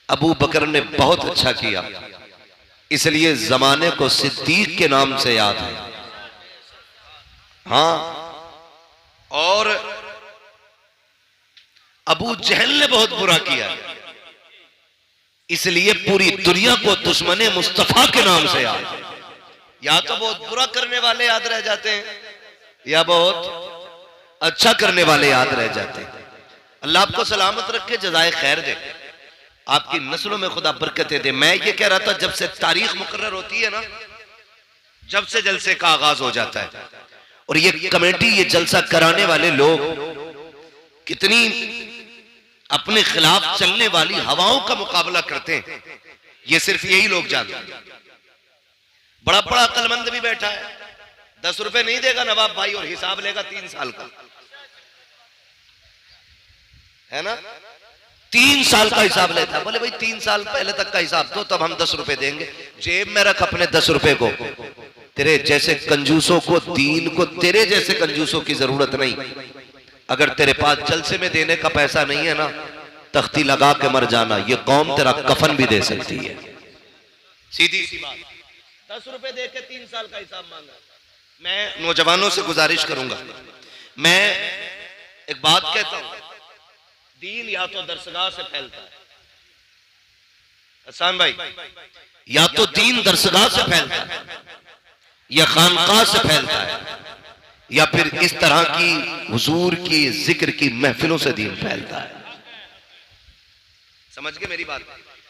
अबू बकर ने बहुत अच्छा किया, इसलिए जमाने को सिद्दीक के नाम से याद है। हाँ, और अबू जहल ने बहुत बुरा किया, इसलिए पूरी दुनिया को दुश्मने मुस्तफा के नाम से याद है। या तो बहुत बुरा करने वाले याद रह जाते हैं, या बहुत अच्छा करने वाले याद रह जाते हैं। अल्लाह आपको सलामत रखे, जज़ाए खैर दे, आपकी नस्लों में खुदा बरकतें दे। मैं ये कह रहा था, जब से तारीख मुकर्रर होती है ना, जब से जलसे का आगाज हो जाता है, और ये कमेटी, ये जलसा कराने वाले लोग कितनी अपने खिलाफ चलने वाली हवाओं का मुकाबला करते हैं, ये सिर्फ यही लोग जानते हैं। बड़ा बड़ा अक्लमंद भी बैठा है, 10 रुपए नहीं देगा नवाब भाई, और हिसाब लेगा 3 साल का, है ना, 3 साल का हिसाब लेता है। बोले भाई 3 साल पहले तक का हिसाब दो, तब हम 10 रुपए देंगे। जेब में रख अपने 10 रुपए को, तेरे जैसे कंजूसों को, दीन को तेरे जैसे कंजूसों की जरूरत नहीं। अगर तेरे पास जलसे में देने का पैसा नहीं है ना, तख्ती लगा के मर जाना, ये कौम तेरा कफन भी दे सकती है। सीधी सी बात, 10 रुपए दे के 3 साल का हिसाब मांगा। मैं नौजवानों से गुजारिश करूंगा, मैं एक बात कहता हूं, दीन या तो दरसगाह से फैलता है, हसन भाई, या तो दीन दरसगाह से फैलता है, या खानकाह से फैलता है, या फिर इस तरह की हुजूर की जिक्र की महफिलों से दीन फैलता है। समझ गए मेरी बात?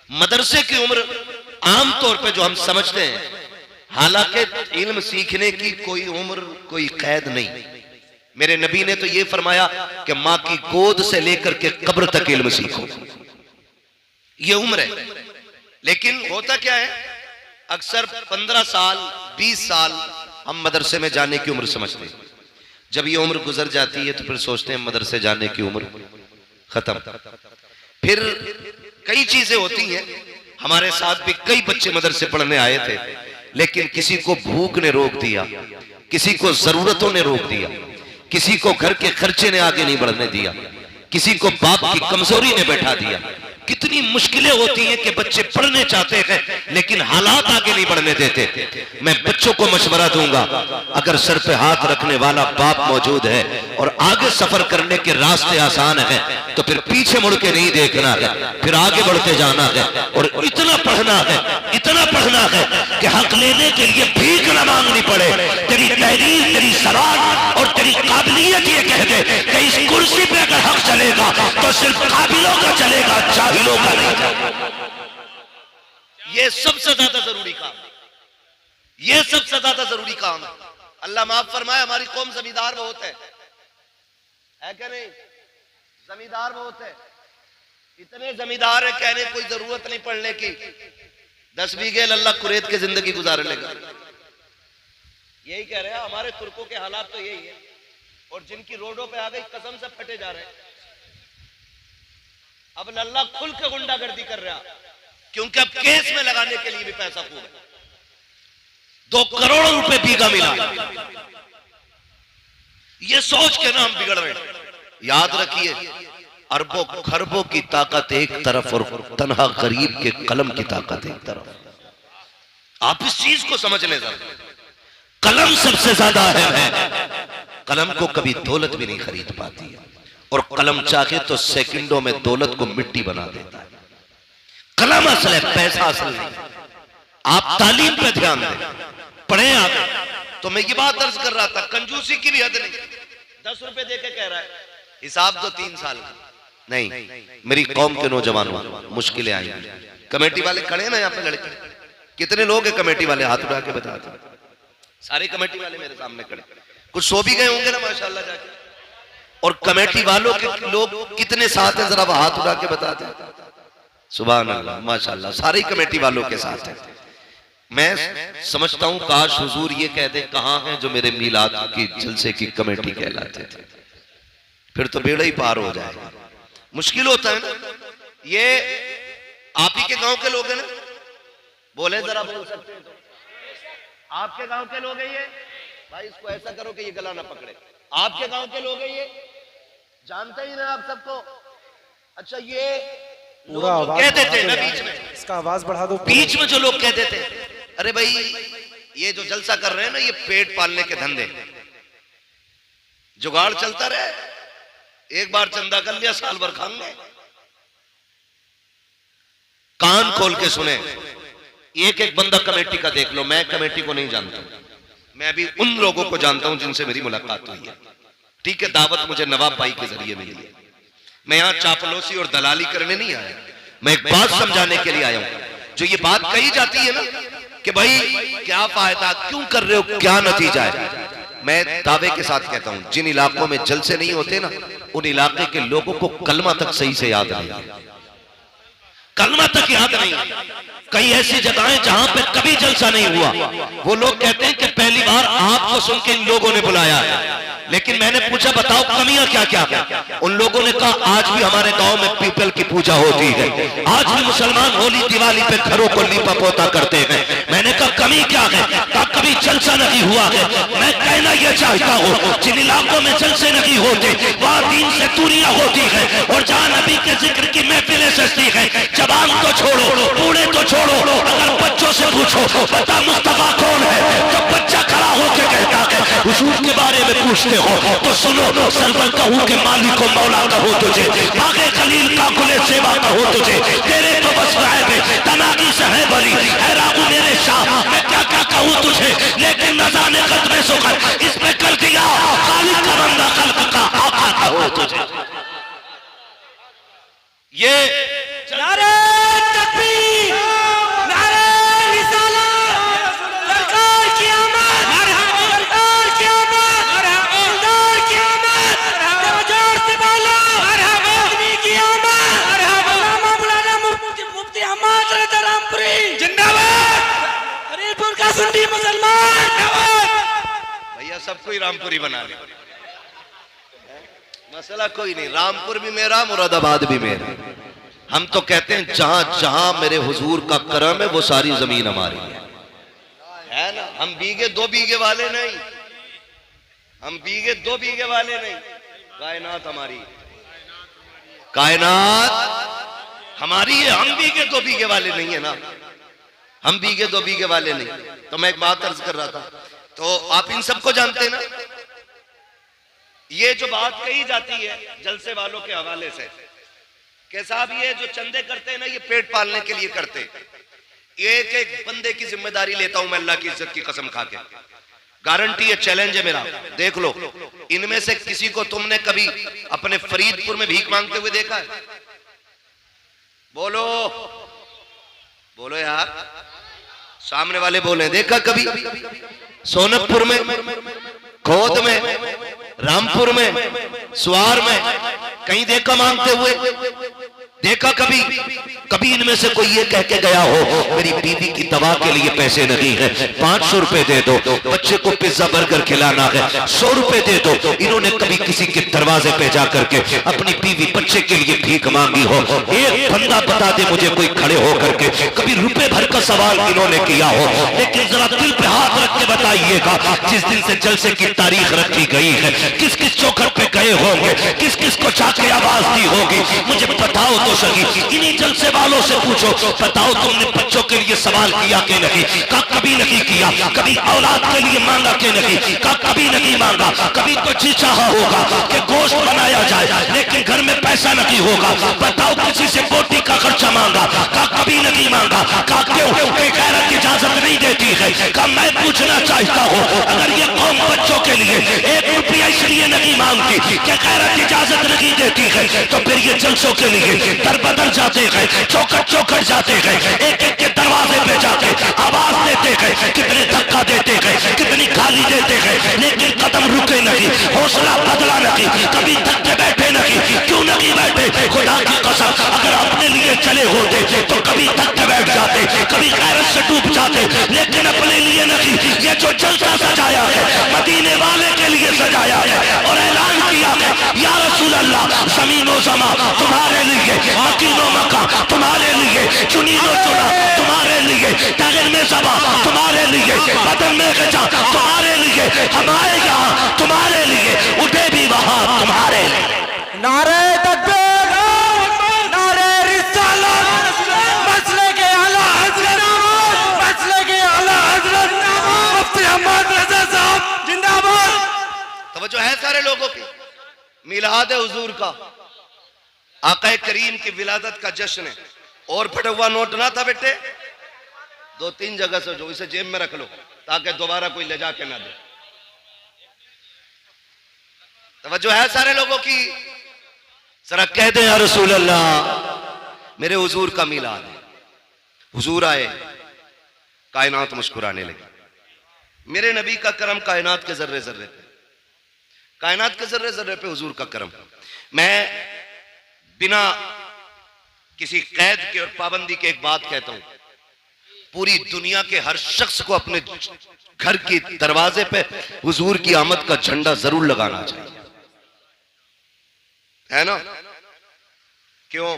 मदरसे की उम्र आमतौर पे जो हम समझते हैं, हालांकि इल्म सीखने की कोई उम्र, कोई कैद नहीं। मेरे नबी ने तो ये फरमाया कि मां की गोद से लेकर के कब्र तक इल्म सीखो, ये उम्र है। लेकिन होता क्या है, अक्सर 15 साल 20 साल हम मदरसे में जाने की उम्र समझते हैं। जब ये उम्र गुजर जाती है तो फिर सोचते हैं मदरसे जाने की उम्र खत्म। फिर कई चीजें होती हैं। हमारे साथ भी कई बच्चे मदरसे पढ़ने आए थे, लेकिन किसी को भूख ने रोक दिया, किसी को जरूरतों ने रोक दिया, किसी को घर के खर्चे ने आगे नहीं बढ़ने दिया, किसी को बाप की कमजोरी ने बैठा दिया। कितनी मुश्किलें होती हैं कि बच्चे पढ़ने चाहते हैं लेकिन हालात आगे नहीं बढ़ने देते। मैं बच्चों को मशवरा दूंगा, अगर सर पे हाथ रखने वाला बाप मौजूद है और आगे सफर करने के रास्ते आसान है, तो फिर पीछे मुड़ के नहीं देखना है, फिर आगे बढ़ते जाना है। और इतना पढ़ना है, इतना पढ़ना है कि हक लेने के लिए भीख न मांगनी पड़े। तेरी तहरीर, तेरी सराहत और तेरी काबिलियत ये कह दे कि इस कुर्सी पे अगर हक चलेगा तो सिर्फ काबिलों का चलेगा, जाहिलों का नहीं। ये सबसे ज्यादा जरूरी काम, ये सबसे ज्यादा जरूरी काम है। अल्लाह माफ फरमाए, हमारी कौम जमींदार बहुत है क्या नहीं? जमींदार बहुत है, इतने जमींदार है कहने कोई जरूरत नहीं पढ़ने की। 10 बीघे अल्लाह कुरेद के जिंदगी गुजार लेगा। यही कह रहे हैं, हमारे तुर्कों के हालात तो यही है। और जिनकी रोडों पे आ गई कसम से फटे जा रहे हैं। अब अल्लाह खुल के गुंडागर्दी कर रहा, क्योंकि अब केस में लगाने के लिए भी पैसा खूब है। 2 करोड़ रुपए बीघा मिला, ये सोच के ना हम बिगड़ रहे। याद रखिए, अरबों खरबों की ताकत एक तरफ और तन्हा गरीब के कलम की ताकत एक तरफ। आप इस चीज को समझ लें, कलम सबसे ज्यादा अहम है। कलम को कभी दौलत भी नहीं खरीद पाती है, और कलम चाहे तो सेकंडों में दौलत को मिट्टी बना देता है। कलम असल है, पैसा असल नहीं। आप तालीम पे ध्यान दें, पढ़े आगे। तो मैं ये बात दर्ज कर रहा था, कंजूसी की भी हद नहीं। 10 रुपए देके कह रहा है हिसाब दो 3 साल का नहीं। मेरी कौम के नौजवानों, मुश्किलें आएंगी। कमेटी वाले खड़े हैं ना यहाँ पे, लड़के कितने लोग हैं कमेटी वाले? हाथ उठा के बता दो। सारे कमेटी वाले मेरे सामने खड़े, कुछ सो भी गए होंगे ना माशाल्लाह जाके। और कमेटी वालों के लोग कितने साथ हैं, जरा हाथ उठा के बताते हैं। सुभान अल्लाह, माशाल्लाह, सारी कमेटी वालों के साथ है। मैं समझता हूं काश हुजूर ये कह दे, कहां हैं जो मेरे मीलाद की जलसे की कमेटी कहलाते थे, फिर तो बेड़ा ही पार हो जाएगा। मुश्किल होता है ना। ये आप ही के गांव के लोग हैं ना? बोले जरा, बोल सकते हैं तो? आपके गांव के लोग हैं ये? भाई इसको ऐसा करो कि ये गला ना पकड़े। आपके गांव के लोग हैं ये? जानते ही ना आप सबको? अच्छा, ये पूरा आवाज कह देते ना बीच में, इसका आवाज बढ़ा दो। बीच में जो लोग कह देते अरे भाई ये जो जलसा कर रहे हैं ना ये पेट पालने के धंधे, जुगाड़ चलता रहे, एक बार चंदा कर लिया साल भर खाएंगे। कान खोल के सुने, एक एक बंदा कमेटी का देख लो। मैं कमेटी को नहीं जानता, मैं अभी उन लोगों को जानता हूं जिनसे मेरी मुलाकात हुई है। ठीक है, दावत मुझे नवाब भाई के जरिए मिली है। मैं यहां चापलूसी और दलाली करने नहीं आया, मैं एक बात समझाने के लिए आया हूं। जो ये बात कही जाती है ना कि भाई क्या फायदा, क्यों कर रहे हो, क्या नतीजा है, मैं दावे के साथ कहता हूं जिन इलाकों में जलसे नहीं होते ना उन इलाके के लोगों को कलमा तक सही से याद नहीं है, कलमा तक याद नहीं। कई ऐसी जगहें जहां पे कभी जलसा नहीं हुआ, वो लोग कहते हैं कि पहली बार आपको सुन के इन लोगों ने बुलाया है। लेकिन मैंने पूछा बताओ कमियां क्या क्या है, उन लोगों ने कहा आज भी हमारे गांव में पीपल की पूजा होती है, आज भी मुसलमान होली दिवाली पे घरों को लीपा पोता करते हैं। मैंने कहा कमी क्या है, कहा कभी जलसा नहीं हुआ है। मैं कहना यह चाहता हूँ जिन इलाकों में जलसे नहीं होते वहां दीन से दूरियां होती है, और जहां नबी के जिक्र की महफिलें सजती है, जबान तो छोड़ो, बूढ़े तो छोड़ो, अगर बच्चों से पूछो बता मुस्तफा कौन है, तो बच्चा खड़ा होकर कहता है हुजूर के बारे में पूछते हो तो सुनो, सरवर कहूं के मालिक को मौला कहो तुझे, बागे खलील का कुले सेवा कहो तुझे, तेरे तो बस राय तनागी से है बरी है रागू मेरे शाह, मैं क्या क्या कहूं तुझे, लेकिन न जाने कदमे सुखर इस पे कर दिया खालिक का बंदा खल्क का आका कहो तुझे। ये नारे तकबीर, नारे रिसालत, सरकार की आमद, सरकार की आमद, सरकार की आमद, जोर से बोलो आदमी की आमद, मौलाना मुफ्ती अहमद रज़ा रामपुरी जिंदाबाद, हरीपुर का सुन्नी मुसलमान जिंदाबाद। भैया सबको ही रामपुरी बना ले, मसला कोई नहीं, रामपुर भी मेरा, मुरादाबाद भी मेरा। हम तो कहते हैं जहां जहां मेरे हुजूर का करम है वो सारी जमीन हमारी है ना। हम बीघे दो बीघे वाले नहीं, हम बीघे दो बीघे वाले नहीं, कायनात हमारी, कायनात हमारी है। हम बीघे दो बीघे वाले नहीं है ना, हम बीघे दो बीघे वाले नहीं। तो मैं एक बात अर्ज कर रहा था, तो आप इन सबको जानते हैं ना, ये जो बात कही जाती है जलसे वालों के हवाले से कि साहब ये जो चंदे करते हैं ना ये पेट पालने के लिए करते हैं। एक एक बंदे की जिम्मेदारी लेता हूं मैं अल्लाह की इज्जत की कसम खा के, गारंटी है, चैलेंज है मेरा, देख लो इनमें से किसी को तुमने कभी अपने फरीदपुर में भीख मांगते हुए देखा है? बोलो बोलो यार, सामने वाले बोले देखा कभी? सोनकपुर में, खोद में, रामपुर में, सुवार में कहीं देखा मांगते हुए? देखा कभी? कभी इनमें से कोई ये कह के गया हो मेरी बीवी की दवा के लिए पैसे नहीं है, 500 रुपए दे दो, बच्चे को पिज्जा बर्गर खिलाना है 100 रुपए दे दो? इन्होंने कभी किसी के दरवाजे पे जा करके अपनी बीवी बच्चे के लिए भीख मांगी हो? एक बंदा बता दे मुझे कोई खड़े होकर के कभी रुपए भर का सवाल इन्होंने किया हो? लेकिन जरा दिल पे हाथ रख के बताइएगा, जिस दिन से जलसे की तारीख रखी गई है किस किस चौखट पे गए होंगे, किस किस को जाके आवाज दी होगी, मुझे बताओ तो सही। इन्हीं जलसे वालों से पूछो, बताओ तुमने बच्चों के लिए सवाल किया कि नहीं? का कभी नहीं किया। कभी औलाद के लिए मांगा कि नहीं? का कभी नहीं मांगा। कभी तो जी चाहा होगा कि गोश्त बनाया जाए, लेकिन घर में पैसा नहीं होगा, बताओ किसी से बोटी का खर्चा मांगा? का कभी नहीं मांगा। का क्यों? कोई गैरत इजाजत नहीं देती है। का मैं पूछना चाहता हूँ, अगर ये कौम बच्चों के लिए 1 रुपया इसलिए नहीं मांगती कि गैरत इजाजत नहीं देती है, तो फिर ये जलसों के लिए दर बदल जाते हैं, चौकट चौकट जाते हैं, एक एक के दरवाजे पे जाते आवाज देते हैं, कितने धक्का देते हैं, कितनी गाली देते हैं, लेकिन कदम रुके नहीं, हौसला बदला नहीं, कभी धक्के बैठे नहीं। क्यों नहीं बैठे? खुदा की कसम अगर अपने लिए चले होते तो कभी धक्के बैठ जाते, कभी गैरत से डूब जाते, लेकिन अपने लिए नहीं। ये जो जलसा सजाया है मदीने वाले के लिए सजाया है, और ऐलान किया है या रसूल अल्लाह ज़मीनो ज़मा तुम्हारे लिए, मकीनो मका तुम्हारे लिए, चुनीनो चुना तुम्हारे लिए, तगन में ज़बा तुम्हारे लिए, बदन में गजा तुम्हारे लिए, हमारे यहाँ तुम्हारे लिए, उठे भी वहाँ तुम्हारे लिए। नारे तकबीर, नारे रिसालत। सारे लोगों की। मिलाद हुजूर का, आका करीम की विलादत का जश्न है। और फटा हुआ नोट ना था बेटे, 2-3 जगह से जो, इसे जेब में रख लो ताकि दोबारा कोई ले जाके ना दे। तवज्जो है सारे लोगों की? जरा कह दे या रसूल अल्लाह, मेरे हुजूर का मिलाद है। हुजूर आए, कायनात मुस्कुराने लगी। मेरे नबी का करम कायनात के जर्रे जर्रे पे, कायनात के जर्रे जर्रे पे हुजूर का करम। मैं बिना किसी कैद के और पाबंदी के एक बात कहता हूं, पूरी दुनिया के हर शख्स को अपने घर के दरवाजे पे हुजूर की आमद का झंडा जरूर लगाना चाहिए, है ना? क्यों?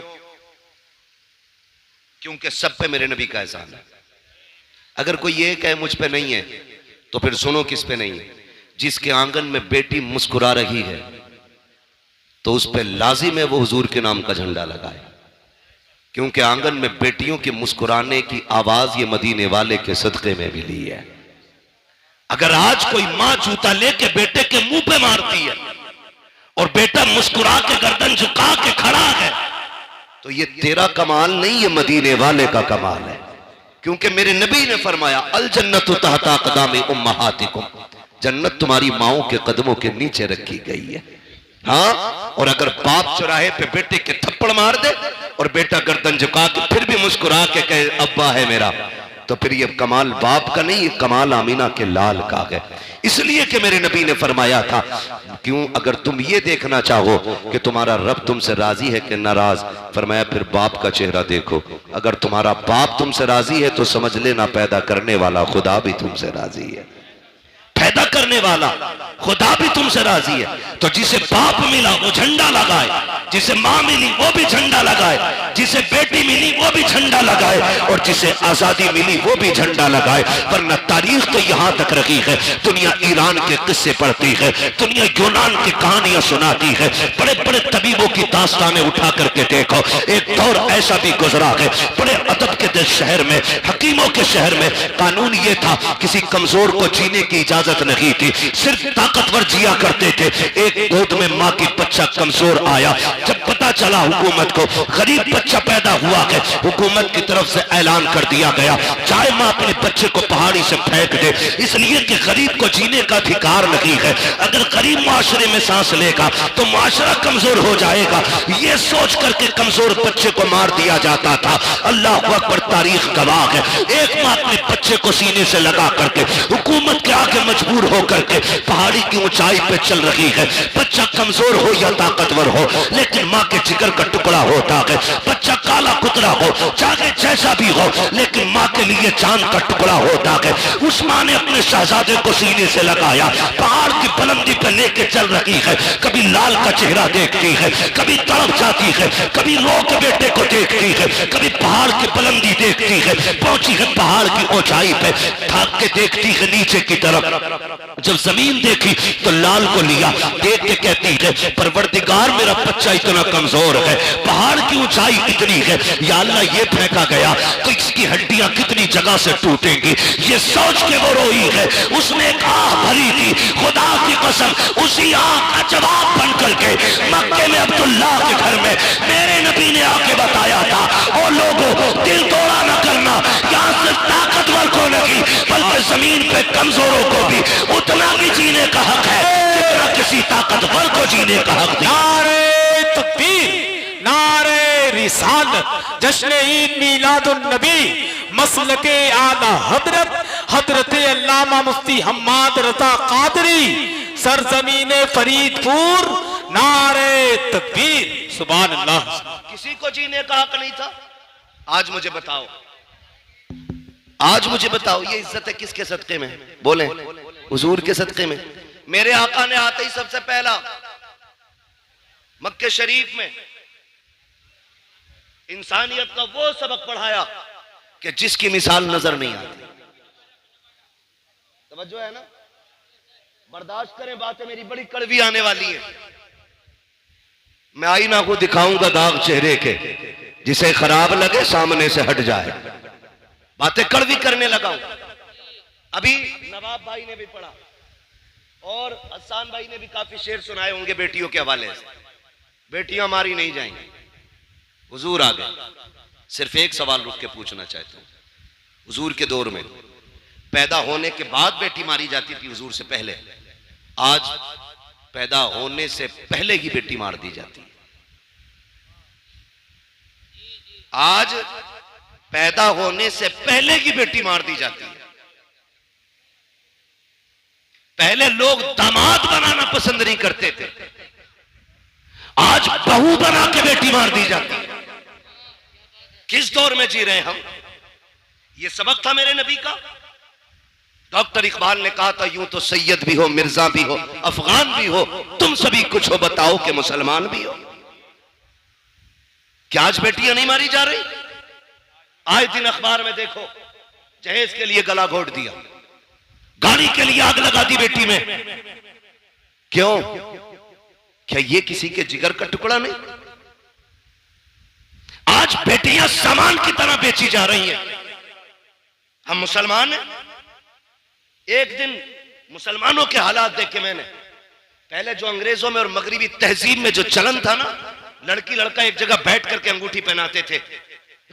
क्योंकि सब पे मेरे नबी का एहसान है। अगर कोई ये कहे मुझ पे नहीं है, तो फिर सुनो किस पे नहीं है। जिसके आंगन में बेटी मुस्कुरा रही है तो उस पे लाजिम है वो हुजूर के नाम का झंडा लगाए, क्योंकि आंगन में बेटियों के मुस्कुराने की आवाज ये मदीने वाले के सदके में मिली है। अगर आज कोई मां जूता लेके बेटे के मुंह पे मारती है और बेटा मुस्कुरा के गर्दन झुका के खड़ा है, तो ये तेरा कमाल नहीं, ये मदीने वाले का कमाल है। क्योंकि मेरे नबी ने फरमाया, अल जन्नतु तहता क़दामी उम्महातिकुम, जन्नत तुम्हारी माओं के कदमों के नीचे रखी गई है। हाँ, और अगर बाप चौराहे पे बेटे के थप्पड़ मार दे और बेटा गर्दन झुका के फिर भी मुस्कुरा के कहे अब्बा है मेरा, तो फिर ये कमाल बाप का नहीं, ये कमाल आमीना के लाल का है। इसलिए कि मेरे नबी ने फरमाया था, क्यों अगर तुम ये देखना चाहो कि तुम्हारा रब तुमसे राजी है कि नाराज, फरमाया फिर बाप का चेहरा देखो। अगर तुम्हारा बाप तुमसे राजी है तो समझ लेना पैदा करने वाला खुदा भी तुमसे राजी है, पैदा करने वाला खुदा भी तुमसे राजी है। तो जिसे बाप मिला वो झंडा लगाए, जिसे मां मिली वो भी झंडा लगाए, जिसे बेटी मिली वो भी झंडा लगाए, और जिसे आजादी मिली वो भी झंडा लगाए। वरना तारीख तो यहां तक रखी है, दुनिया ईरान के किस्से पढ़ती है, दुनिया यूनान की कहानियां सुनाती है, बड़े बड़े तबीबों की दास्तानें उठा करके देखो। एक दौर ऐसा भी गुजरा है, बड़े अदब के शहर में, हकीमों के शहर में कानून ये था, किसी कमजोर को जीने की इजाजत नहीं थी, सिर्फ ताकतवर जिया करते थे। एक गोद में मां की बच्चा कमजोर आया, जब पता चला हुकूमत को गरीब बच्चा पैदा हुआ है, हुकूमत की तरफ से ऐलान कर दिया गया, चाहे मां अपने बच्चे को पहाड़ी से फेंक दे, इसलिए कि गरीब को जीने का अधिकार नहीं है। अगर गरीब माशरे में सांस लेगा तो माशरा कमजोर हो जाएगा, ये सोच करके कमजोर बच्चे को मार दिया जाता था। अल्लाह अकबर, तारीख गवाह है। एक मां अपने बच्चे को सीने से लगा करके हुकूमत के आगे मजबूर होकर के पहाड़ी की ऊंचाई पे चल रही है। बच्चा कमजोर हो या ताकतवर हो, लेकिन मां के जिगर का टुकड़ा होता है। बच्चा काला कुतरा हो, चाहे जैसा भी हो, लेकिन मां के लिए चांद का टुकड़ा होता है। उस मां ने अपने शहजादे को सीने से लगाया, पहाड़ की बुलंदी पे लेके चल रही है। कभी लाल का चेहरा देखती है, कभी तड़प जाती है, कभी रो के बेटे को देखती है, कभी पहाड़ की बुलंदी देखती है। पहुंची है पहाड़ की ऊंचाई पे, थाक के देखती है नीचे की तरफ। जब जमीन देखी तो लाल को लिया, देख के कहती है परवरदिगार मेरा बच्चा इतना कमजोर है, पहाड़ की ऊंचाई इतनी है, या अल्लाह ये फेंका गया तो इसकी हड्डियां कितनी जगह से टूटेंगी। ये सोच के वो रोई है। उसने एक आह भरी थी, खुदा की कसम उसी आह का जवाब बन करके मक्के में अब्दुल्ला के घर में मेरे नबी ने आके बताया था, ओ लोगों दिल तोड़ा न करना, यहाँ सिर्फ ताकतवर को नहीं बल्कि जमीन पे कमजोरों को भी उतना ही जीने का हक है जितना किसी ताकतवर को जीने का हक है। नारे तकबीर, नारे रिसालत, जश्न ईद मीलादुन नबी, मसलके आला हजरत हजरत अल्लामा मुफ्ती हम्माद रज़ा कादरी, सरजमीने फरीदपुर, नारे तकबीर, सुभान अल्लाह। किसी को जीने का हक नहीं था। आज मुझे बताओ, आज मुझे बताओ, ये इज्जत है किसके सदके में? बोले हुजूर के सदके में। मेरे आका ने आते ही सबसे पहला मक्के शरीफ में इंसानियत का वो सबक पढ़ाया कि जिसकी मिसाल नजर नहीं आती। तवज्जो है ना? बर्दाश्त करें, बातें मेरी बड़ी कड़वी आने वाली है। मैं आईना को दिखाऊंगा दाग चेहरे के, जिसे खराब लगे सामने से हट जाए। बातें कड़वी करने लगा हूं। अभी नवाब भाई ने भी पढ़ा, और हसन भाई ने भी काफी शेर सुनाए होंगे बेटियों के हवाले से। बेटियां मारी नहीं जाएंगी। हुजूर आ गए। सिर्फ एक सवाल रुक के पूछना चाहता हूं, हुजूर के दौर में पैदा होने के बाद बेटी मारी जाती थी, हुजूर से पहले। आज पैदा होने से पहले ही बेटी मार दी जाती है। आज पैदा होने से पहले ही बेटी मार दी जाती है। पहले लोग दामाद बनाना पसंद नहीं करते थे, आज बहू बना के बेटी मार दी जाती है। किस दौर में जी रहे हैं हम? यह सबक था मेरे नबी का। डॉक्टर इकबाल ने कहा था, यूं तो सैयद भी हो, मिर्जा भी हो, अफगान भी हो, तुम सभी कुछ हो, बताओ कि मुसलमान भी हो। क्या आज बेटियां नहीं मारी जा रही? आज दिन अखबार में देखो, जहेज के लिए गला घोट दिया, गाड़ी के लिए आग लगा दी बेटी में। क्यों? क्या ये किसी के जिगर का टुकड़ा नहीं? आज बेटियां सामान की तरह बेची जा रही हैं। हम मुसलमान हैं। एक दिन मुसलमानों के हालात देखे मैंने। पहले जो अंग्रेजों में और मगरिबी तहजीब में जो चलन था ना, लड़की लड़का एक जगह बैठ करके अंगूठी पहनाते थे।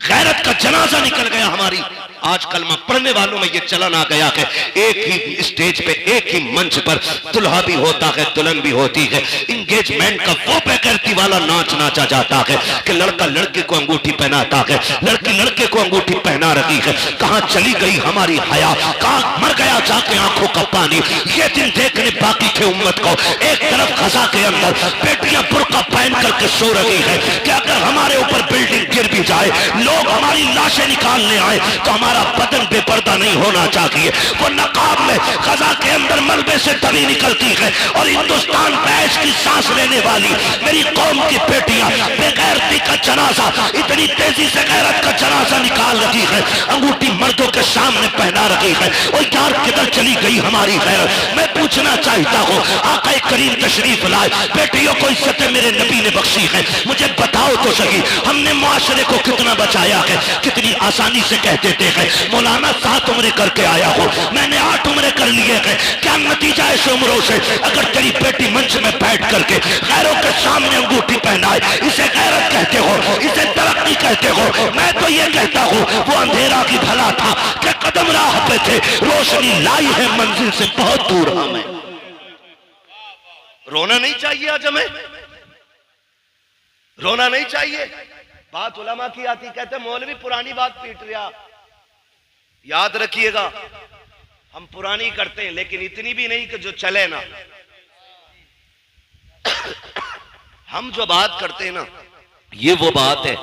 गैरत का जनाजा निकल गया हमारी। आज कलमा पढ़ने वालों में यह चलन आ गया है, एक ही स्टेज पे, एक ही मंच पर दुल्हा भी होता है, दुल्हन भी होती है। इंगेजमेंट का वो बेगैरती वाला नाच नाचा जाता है कि लड़का लड़के को अंगूठी पहनाता है, लड़की लड़के को अंगूठी पहना रही है। कहां चली गई हमारी हया? कहां मर गया जाके आंखों का पानी? ये दिन देखने बाकी थे उम्मत को। एक तरफ खजा के अंदर बेटियां बुर्का पहन करके सो रही है कि अगर हमारे ऊपर बिल्डिंग गिर भी जाए, लोग हमारी लाशें निकालने आए तो हमारा बदन बेपर्दा नहीं होना चाहिए। वो नकाब में खजा के अंदर मलबे से तभी निकलती है और हिंदुस्तान देश की सांस लेने वाली मेरी कौम की बेटियां बेगैरती का जनाजा, इतनी तेजी से गैरत का जनाजा निकाल रही है, अंगूठी मर्दों के सामने पहना रही है। और यार किधर चली गई हमारी गैरत? मैं पूछना चाहता हूँ, आका करीम तशरीफ लाए, बेटियों को इज्जत मेरे नबी ने बख्शी है। मुझे बताओ तो सही, हमने मुआशरे को कितना बचाया है? कितनी आसानी से कह देते हैं, मौलाना 7 उम्रें करके आया हो, मैंने 8 उम्रें कर लिए हैं। क्या नतीजा है इस उम्रों से? अगर तेरी बेटी मंच में बैठ करके गैरों के सामने अंगूठी पहनाए, इसे गैरत कहते हो, इसे तरक्की कहते हो? मैं तो ये कहता हूँ, वो अंधेरा की भला था कि कदम राह पे थे, रोशनी लाई है मंजिल से बहुत दूर हमें। रोना नहीं चाहिए आज हमें, रोना नहीं चाहिए। बात उलमा की आती, कहते मौलवी पुरानी बात पीट रहा। याद रखिएगा, हम पुरानी करते हैं लेकिन इतनी भी नहीं कि जो चले ना। हम जो बात करते हैं ना, ये वो बात है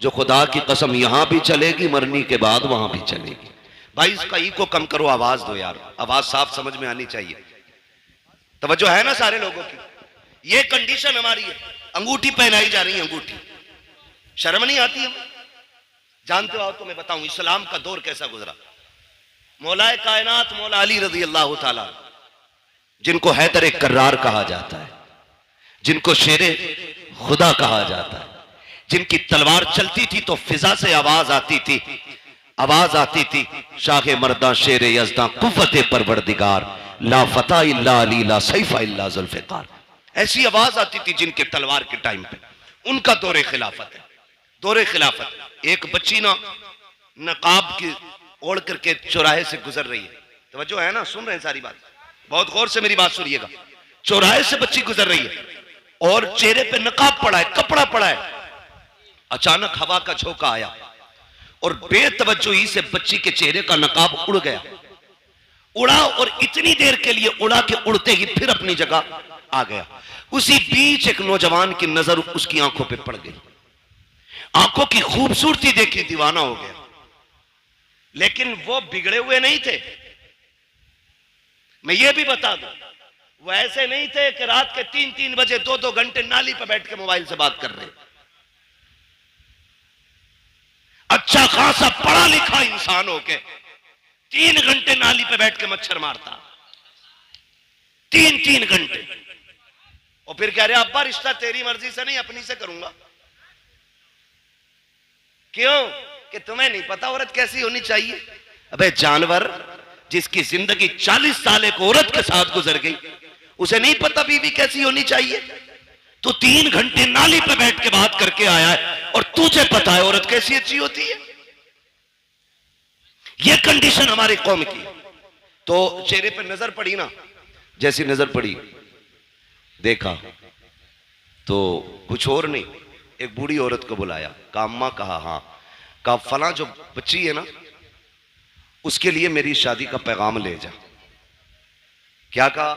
जो खुदा की कसम यहां भी चलेगी, मरने के बाद वहां भी चलेगी। भाई इसका इको कम करो, आवाज दो यार, आवाज साफ समझ में आनी चाहिए। तवज्जो है ना सारे लोगों की? ये कंडीशन हमारी है। अंगूठी पहनाई जा रही है, अंगूठी। शर्म नहीं आती है? जानते हो तो मैं बताऊं इस्लाम का दौर कैसा गुजरा। मौलाए कायनात मौला अली रजी अल्लाह ताला, जिनको हैदर कर्रार कहा जाता है, जिनको शेरे खुदा कहा जाता है, जिनकी तलवार चलती थी तो फिजा से आवाज आती थी, आवाज आती थी, शाह मर्दा शेर यज़दा कुव्वत परवरदिगार, ला फता इल्ला अली ला सैफा इल्ला जुल्फ़िकार। ऐसी आवाज आती थी जिनके तलवार के टाइम पे। उनका दौरे खिलाफत है, दौरे खिलाफत। एक बच्ची ना नकाब की ओढ़ करके चौराहे से गुजर रही है। तवज्जो है ना? सुन रहे हैं सारी बात? बहुत गौर से मेरी बात सुनिएगा। चौराहे से बच्ची गुजर रही है और चेहरे पे नकाब पड़ा है, कपड़ा पड़ा है। अचानक हवा का झोंका आया और बेतवज्जोही से बच्ची के चेहरे का नकाब उड़ गया। उड़ा और इतनी देर के लिए उड़ा के उड़ते ही फिर अपनी जगह आ गया। उसी बीच एक नौजवान की नजर उसकी आंखों पे पड़ गई। आंखों की खूबसूरती देखी दीवाना हो गया। लेकिन वो बिगड़े हुए नहीं थे। मैं ये भी बता दूं, वो ऐसे नहीं थे कि रात के 3-3 बजे 2-2 घंटे नाली पर बैठ के मोबाइल से बात कर रहे। अच्छा खासा पढ़ा लिखा इंसान हो के 3 घंटे नाली पे बैठ के मच्छर मारता, 3-3 घंटे। और फिर कह रहे अब्बा रिश्ता तेरी मर्जी से नहीं अपनी से करूंगा। क्यों? कि तुम्हें नहीं पता औरत कैसी होनी चाहिए। अबे जानवर, जिसकी जिंदगी 40 साल एक औरत के साथ गुजर गई, उसे नहीं पता बीवी कैसी होनी चाहिए। तो 3 घंटे नाली पे बैठ के बात करके आया है और तुझे पता है औरत कैसी अच्छी होती है। यह कंडीशन हमारी कौम की। तो चेहरे पे नजर पड़ी ना, जैसी नजर पड़ी देखा तो कुछ और नहीं, एक बूढ़ी औरत को बुलाया, कहा अम्मा, कहा हाँ, कहा फला जो बच्ची है ना उसके लिए मेरी शादी का पैगाम ले जा। क्या कहा?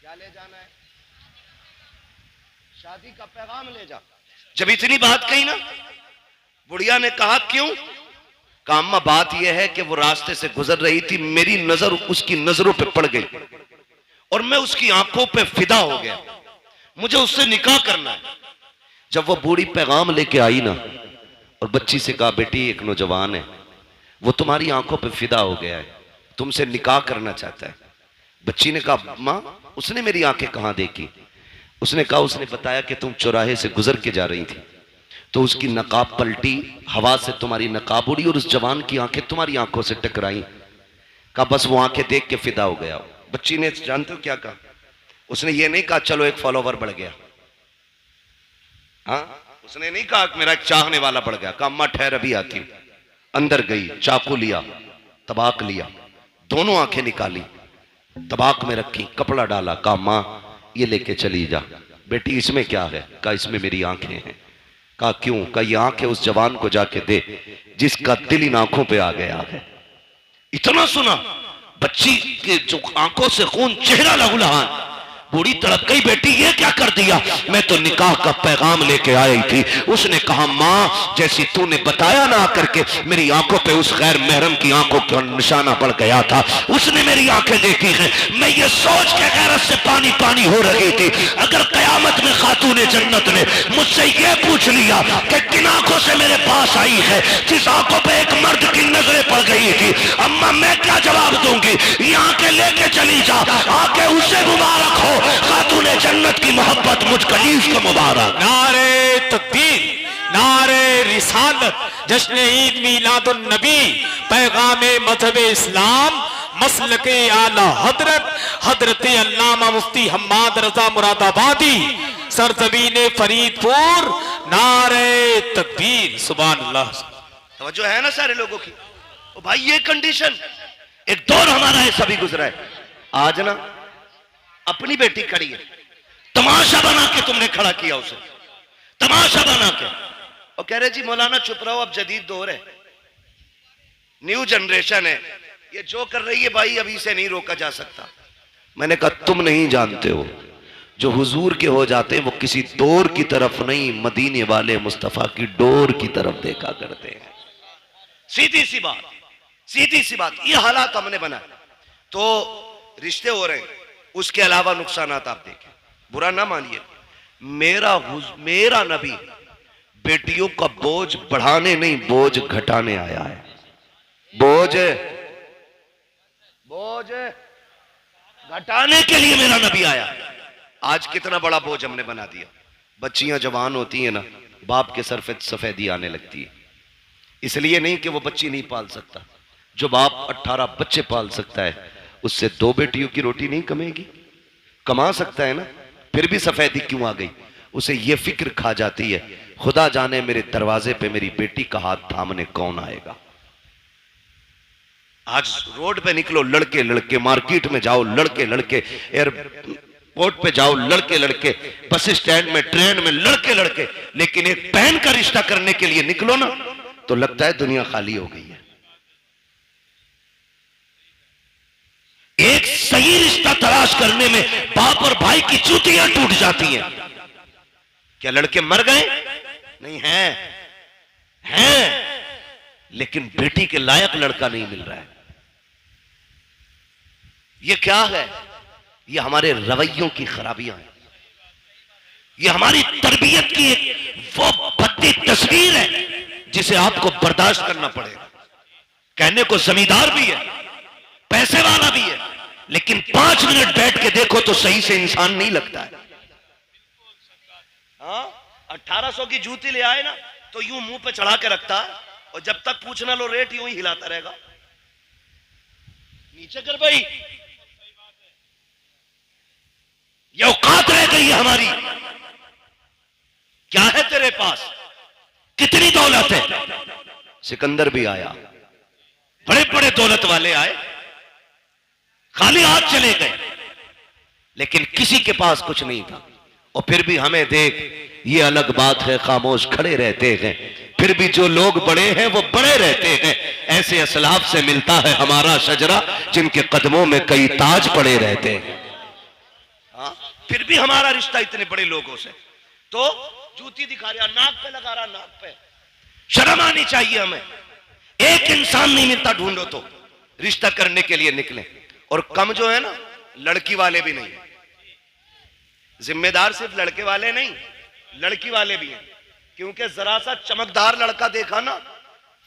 क्या ले जाना है? शादी का पैगाम ले जा। जब इतनी बात कही ना, बुढ़िया ने कहा क्यों? कहा अम्मा बात यह है कि वो रास्ते से गुजर रही थी, मेरी नजर उसकी नजरों पे पड़ गई और मैं उसकी आंखों पे फिदा हो गया, मुझे उससे निकाह करना है। जब वो बूढ़ी पैगाम लेके आई ना और बच्ची से कहा बेटी एक नौजवान है, वो तुम्हारी आंखों पे फिदा हो गया है, तुमसे निकाह करना चाहता है। बच्ची ने कहा मां, उसने मेरी आंखें कहां देखी? उसने कहा उसने बताया कि तुम चौराहे से गुजर के जा रही थी तो उसकी नकाब पलटी, हवा से तुम्हारी नकाब उड़ी और उस जवान की आंखें तुम्हारी आंखों से टकराई। कहा बस वो आंखें देख के फिदा हो गया। बच्ची ने जानते हो क्या कहा? उसने ये नहीं कहा चलो एक फॉलोवर बढ़ गया, हाँ, उसने नहीं कहा मेरा एक चाहने वाला बढ़ गया। कहा अम्मा ठहर अभी आती हूं। अंदर गई, चाकू लिया, तबाक लिया, दोनों आंखें निकाली, तबाक में रखी, कपड़ा डाला, कहा मां ये लेके चली जा। बेटी इसमें क्या है? कहा इसमें मेरी आंखें हैं। कहा क्यों? कहा ये आंखें उस जवान को जाके दे जिसका दिल इन आंखों पे आ गया है। इतना सुना, बच्ची के जो आंखों से खून, चेहरा लहूलुहान। बूढ़ी तड़प गई, बेटी ये क्या कर दिया? मैं तो निकाह का पैगाम लेके आई थी। उसने कहा मां जैसी तूने बताया ना आकर के मेरी आंखों पे उस गैर महरम की आंखों का निशाना पड़ गया था, उसने मेरी आंखें देखी हैं। मैं ये सोच के गैरत से पानी पानी हो रही थी, अगर कयामत में खातूने जन्नत ने मुझसे ये पूछ लिया कि किन आंखों से मेरे पास आई है जिस आंखों पे एक मर्द की नजरें पड़ गई थी, अम्मा मैं क्या जवाब दूंगी? ये आंखें लेके चली जा, आंखें उसे मुबारक हो, खातूने जन्नत की मोहब्बत मुझ कलीफ को मुबारक। नारे तकबीर, नारे रिसालत, जश्न ईद मीलादुन नबी, पैगाम मजहब इस्लाम, मसलके आला हजरत हजरत अल्लामा मुफ्ती हम्माद रजा मुरादाबादी, सरजमीन फरीदपुर, नारे तकबीर, सुभान अल्लाह। तवज्जो है ना सारे लोगों की? ओ भाई ये कंडीशन, एक दौर हमारा है सभी गुजरा है। आज ना अपनी बेटी खड़ी है, तमाशा बना के तुमने खड़ा किया उसे, तमाशा बना के, और कह रहे जी मौलाना चुप रहो, अब जदीद दौर है, न्यू जनरेशन है, ये जो कर रही है भाई अभी से नहीं रोका जा सकता। मैंने कहा तुम नहीं जानते हो, जो हुजूर के हो जाते हैं वो किसी दौर की तरफ नहीं, मदीने वाले मुस्तफा की डोर की तरफ देखा करते हैं। सीधी सी बात, सीधी सी बात। ये हालात हमने बनाए तो रिश्ते हो रहे हैं, उसके अलावा नुकसानात आप देखें, बुरा ना मानिए। मेरा नबी बेटियों का बोझ बढ़ाने नहीं, बोझ घटाने आया है। बोझ घटाने के लिए मेरा नबी आया। आज कितना बड़ा बोझ हमने बना दिया। बच्चियां जवान होती हैं ना, बाप के सर पे सफेदी आने लगती है, इसलिए नहीं कि वो बच्ची नहीं पाल सकता। जो बाप 18 बच्चे पाल सकता है उससे 2 बेटियों की रोटी नहीं कमेगी? कमा सकता है ना, फिर भी सफेदी क्यों आ गई? उसे ये फिक्र खा जाती है खुदा जाने मेरे दरवाजे पे मेरी बेटी का हाथ थामने कौन आएगा। आज रोड पे निकलो लड़के लड़के, मार्केट में जाओ लड़के लड़के, एयरपोर्ट पे जाओ लड़के लड़के, बस स्टैंड में, ट्रेन में लड़के लड़के, लेकिन एक बहन का रिश्ता करने के लिए निकलो ना तो लगता है दुनिया खाली हो गई है। एक सही रिश्ता तलाश करने में बाप और भाई की चूतियां टूट जाती हैं। क्या लड़के मर गए? नहीं हैं, लेकिन बेटी के लायक लड़का नहीं मिल रहा है। ये क्या है? ये हमारे रवैयों की खराबियां हैं, ये हमारी तरबियत की वो भद्दी तस्वीर है जिसे आपको बर्दाश्त करना पड़ेगा। कहने को जमींदार भी है, पैसे वाला भी है, लेकिन 5 मिनट बैठ के देखो तो सही से इंसान नहीं लगता है। 1800 की जूती ले आए ना तो यूं मुंह पे चढ़ा के रखता है, और जब तक पूछना लो रेट यूं ही हिलाता रहेगा। नीचे कर भाई, ये औकात रह गई है हमारी। क्या है तेरे पास, कितनी दौलत है? सिकंदर भी आया, बड़े बड़े दौलत वाले आए, खाली हाथ चले गए, लेकिन किसी के पास कुछ नहीं था। और फिर भी हमें देख, ये अलग बात है, खामोश खड़े रहते हैं, फिर भी जो लोग बड़े हैं वो बड़े रहते हैं। ऐसे असलाफ से मिलता है हमारा शजरा, जिनके कदमों में कई ताज पड़े रहते हैं। हाँ? फिर भी हमारा रिश्ता इतने बड़े लोगों से। तो जूती दिखा रहा, नाक पे लगा रहा, नाक पे। शर्म आनी चाहिए हमें। एक इंसान नहीं मिलता, ढूंढो तो रिश्ता करने के लिए निकले। और कम जो है ना, लड़की वाले भी नहीं, जिम्मेदार सिर्फ लड़के वाले नहीं, लड़की वाले भी हैं। क्योंकि जरा सा चमकदार लड़का देखा ना,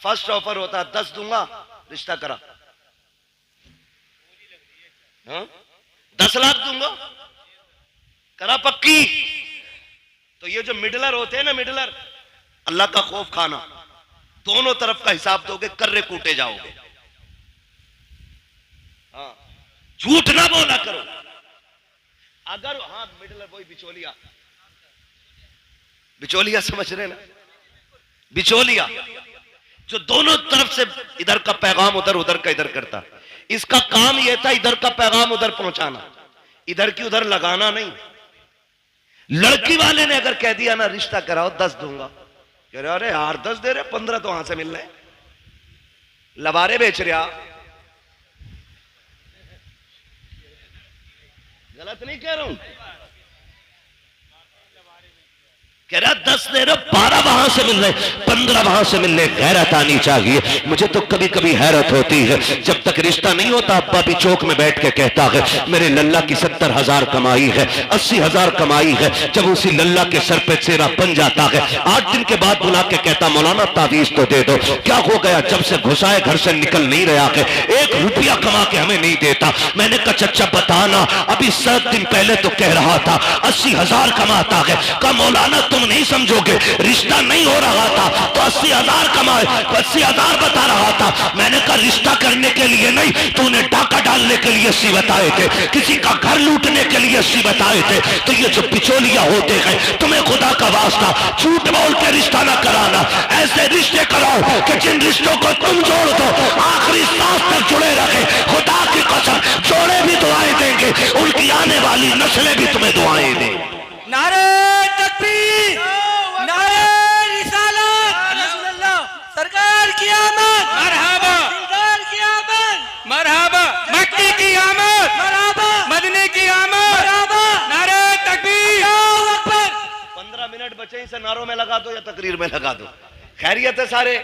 फर्स्ट ऑफर होता, 10 दूंगा, रिश्ता करा। हाँ? 10 लाख दूंगा, करा पक्की। तो ये जो मिडलर होते हैं ना, मिडलर, अल्लाह का खौफ खाना, दोनों तरफ का हिसाब दोगे, कर्रे कूटे जाओगे। हाँ, झूठ ना बोला करो। अगर हाँ, मिडलर वही बिचौलिया, बिचौलिया समझ रहे ना, बिचौलिया जो दोनों तरफ से इधर का पैगाम उधर, उधर का इधर करता। इसका काम यह था इधर का पैगाम उधर पहुंचाना, इधर की उधर लगाना नहीं। लड़की वाले ने अगर कह दिया ना, रिश्ता कराओ, 10 दूंगा, कह रहे अरे यार 10 दे रहे, 15 तो वहां से मिल रहे, लबारे बेच रहा। गलत नहीं कह रहा हूं, कह रहा 10 दे रहे, 12 वहां से मिल रहे, 15 वहां से मिल रहे। गैरत आनी चाहिए। मुझे तो कभी कभी हैरत होती है, जब तक रिश्ता नहीं होता, अब्बा भी चौक में बैठ के कहता है मेरे लल्ला की 70,000 कमाई है, 80,000 कमाई है। जब उसी लल्ला के सर पे चेहरा बन जाता है, 8 दिन के बाद बुला के कहता मौलाना तावीज तो दे दो। क्या हो गया? जब से घुसाए घर से निकल नहीं रहा है, 1 रुपया कमा के हमें नहीं देता। मैंने कहा चच्चा बताना, अभी 7 दिन पहले तो कह रहा था 80,000 कमाता है। कहा मौलाना तुम नहीं समझोगे, रिश्ता नहीं हो रहा था तो 80,000 कमाए, 80,000 बता रहा था। मैंने कहा रिश्ता करने के लिए नहीं, तूने डाका डालने के लिए 80 बताए थे, किसी का घर लूटने के लिए 80 बताए थे। तो ये जो बिचौलिया होते हैं, तुम्हें खुदा का वास्ता झूठ बोल के रिश्ता ना कराना। ऐसे रिश्ते कराओ कि जिन रिश्तों को तुम जोड़ दो, आखिरी सांस तक जुड़े रखे। खुदा की कसम, जोड़े भी दुआएं देंगे, उनकी आने वाली नस्लें भी तुम्हें दुआएं देंगी। नारे तकबीर, नारे रिसालत, सरकार की आमद, मरहबा, सरकार की आमद, मरहबा, मक्की की आमद, मरहबा, मदीने की आमद, मरहबा, नारे तकबीर। अल्लाहू अकबर। 15 मिनट बचे, इसे नारों में लगा दो या तकरीर में लगा दो। खैरियत है सारे?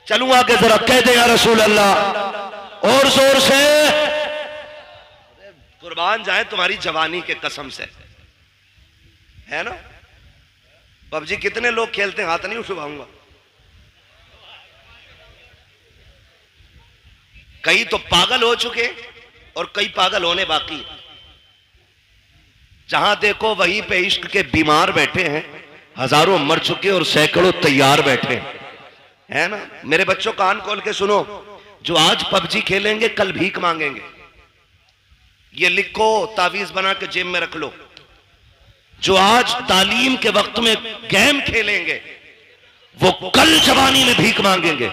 चलूं आगे, जरा कह दे या रसूल अल्लाह और जोर से। कुर्बान जाए तुम्हारी जवानी के कसम से, है ना? पबजी कितने लोग खेलते हैं? हाथ नहीं उठवाऊंगा। कई तो पागल हो चुके और कई पागल होने बाकी। जहां देखो वहीं पे इश्क के बीमार बैठे हैं, हजारों मर चुके और सैकड़ों तैयार बैठे हैं, है ना? मेरे बच्चों कान खोल के सुनो, जो आज पबजी खेलेंगे कल भीख मांगेंगे। ये लिखो, तावीज बना के जेब में रख लो। जो आज तालीम के वक्त में गेम खेलेंगे, वो कल जवानी में भीख मांगेंगे।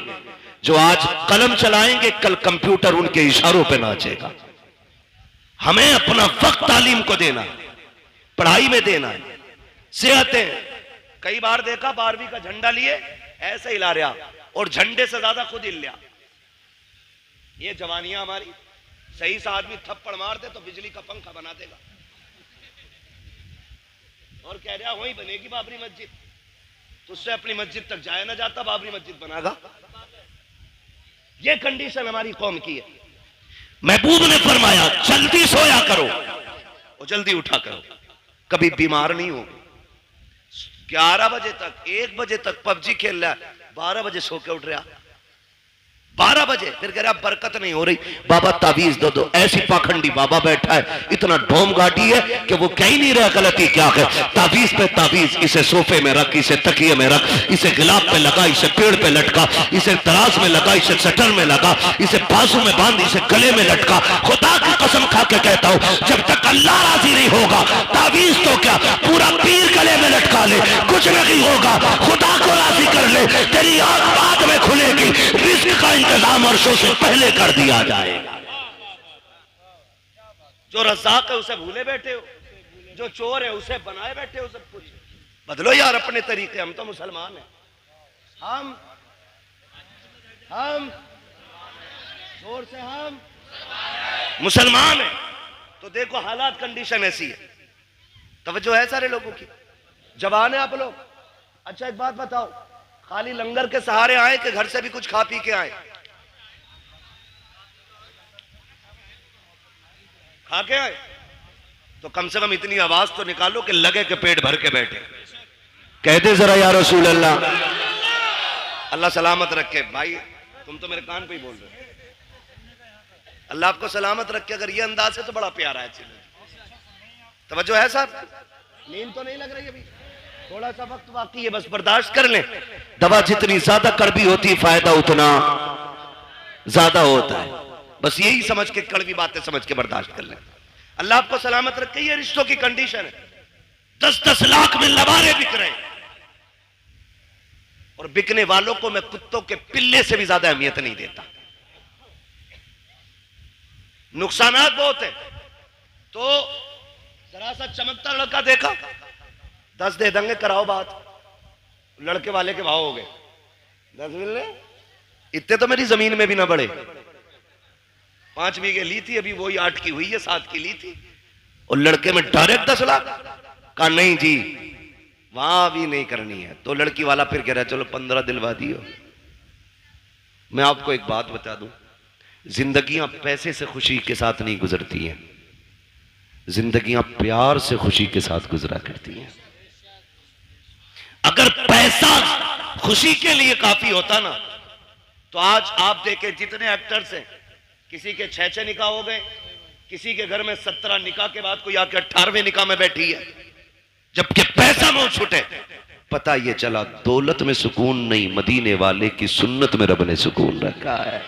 जो आज कलम चलाएंगे, कल कंप्यूटर उनके इशारों पे नाचेगा। हमें अपना वक्त तालीम को देना है, पढ़ाई में देना है। सेहतें, कई बार देखा 12वीं का झंडा लिए ऐसे हिला रहा और झंडे से ज्यादा खुद हिल रहा। ये जवानियां हमारी। सही सा आदमी थप्पड़ मार दे तो बिजली का पंखा बना देगा और कह रहा वहीं बनेगी बाबरी मस्जिद। तुझसे अपनी मस्जिद तक जाया ना जाता, बाबरी मस्जिद बनागा। ये कंडीशन हमारी कौम की है। महबूब ने फरमाया जल्दी सोया करो और जल्दी उठा करो, कभी बीमार नहीं हो। 11 बजे तक, 1 बजे तक पबजी खेल रहा है, 12 बजे सो के उठ रहा। 12 बजे फिर कह रहा बरकत नहीं हो रही, बाबा तावीज दो दो। ऐसी पाखंडी बाबा बैठा है, इतना ढोम गाटी है कि वो कह ही नहीं रहा गलती क्या है। तावीज पे तावीज, इसे सोफे में रख, इसे तकिए में रख, इसे गिलाब पे लगा, इसे पेड़ पे लटका, इसे तराज में लगा, इसे शटर में लगा, इसे बाजू में बांध, इसे गले में लटका। खुदा की कसम खा के कहता हूं, जब तक अल्लाह राजी नहीं होगा तावीज तो क्या पूरा पीर गले में लटका ले, कुछ नहीं होगा। खुदा को राजी कर ले, तेरी आंख बाद में खुलेगी, रिस्क का इंतजाम अर्शों से पहले कर दिया जाएगा। जो रज़ाक है उसे भूले बैठे हो, जो चोर है उसे बनाए बैठे हो। सब कुछ बदलो यार अपने तरीके। हम तो मुसलमान हैं, हम जोर से हम मुसलमान हैं। तो देखो हालात कंडीशन ऐसी है, तवज्जो है सारे लोगों की। जवान है आप लोग। अच्छा एक बात बताओ, खाली लंगर के सहारे आए कि घर से भी कुछ खा पी के आए? खा के आए तो कम से कम इतनी आवाज तो निकालो कि लगे कि पेट भर के बैठे। कहते जरा या रसूल अल्लाह। अल्लाह सलामत रखे। भाई तुम तो मेरे कान पे ही बोल रहे हो। अल्लाह आपको सलामत रखे। अगर ये अंदाज है तो बड़ा प्यारा है। तवज्जो है साहब? नींद तो नहीं लग रही अभी? थोड़ा सा वक्त बाकी है, बस बर्दाश्त कर लें। दवा जितनी ज्यादा कड़वी होती है फायदा उतना ज्यादा होता है। बस यही समझ के, कड़वी बातें समझ के बर्दाश्त कर लें। अल्लाह आपको सलामत रखे। ये रिश्तों की कंडीशन है। 10-10 लाख में लबारे बिक रहे हैं, और बिकने वालों को मैं कुत्तों के पिल्ले से भी ज्यादा अहमियत नहीं देता। नुकसानात बहुत है। तो जरा सा चमकता लड़का देखा, 10 दे देंगे, कराओ बात। लड़के वाले के भाव हो गए 10 मिलने। इतने तो मेरी जमीन में भी ना बढ़े। 5 बीघे ली थी, अभी वही 8 की हुई है, 7 की ली थी। और लड़के में डायरेक्ट 10 लाख का। नहीं जी वहां भी नहीं करनी है। तो लड़की वाला फिर कह रहा है चलो 15 दिलवा दियो। मैं आपको एक बात बता दूं, जिंदगियां पैसे से खुशी के साथ नहीं गुजरती हैं, जिंदगियां प्यार से खुशी के साथ गुजरा करती हैं। अगर पैसा खुशी के लिए काफी होता ना, तो आज आप देखें जितने एक्टर्स हैं, किसी के 6 निकाह हो गए, किसी के घर में 17 निकाह के बाद कोई आके 18वें निकाह में बैठी है, जबकि पैसा मुंह छूटे। पता ये चला दौलत में सुकून नहीं, मदीने वाले की सुन्नत में रब ने सुकून रखा है।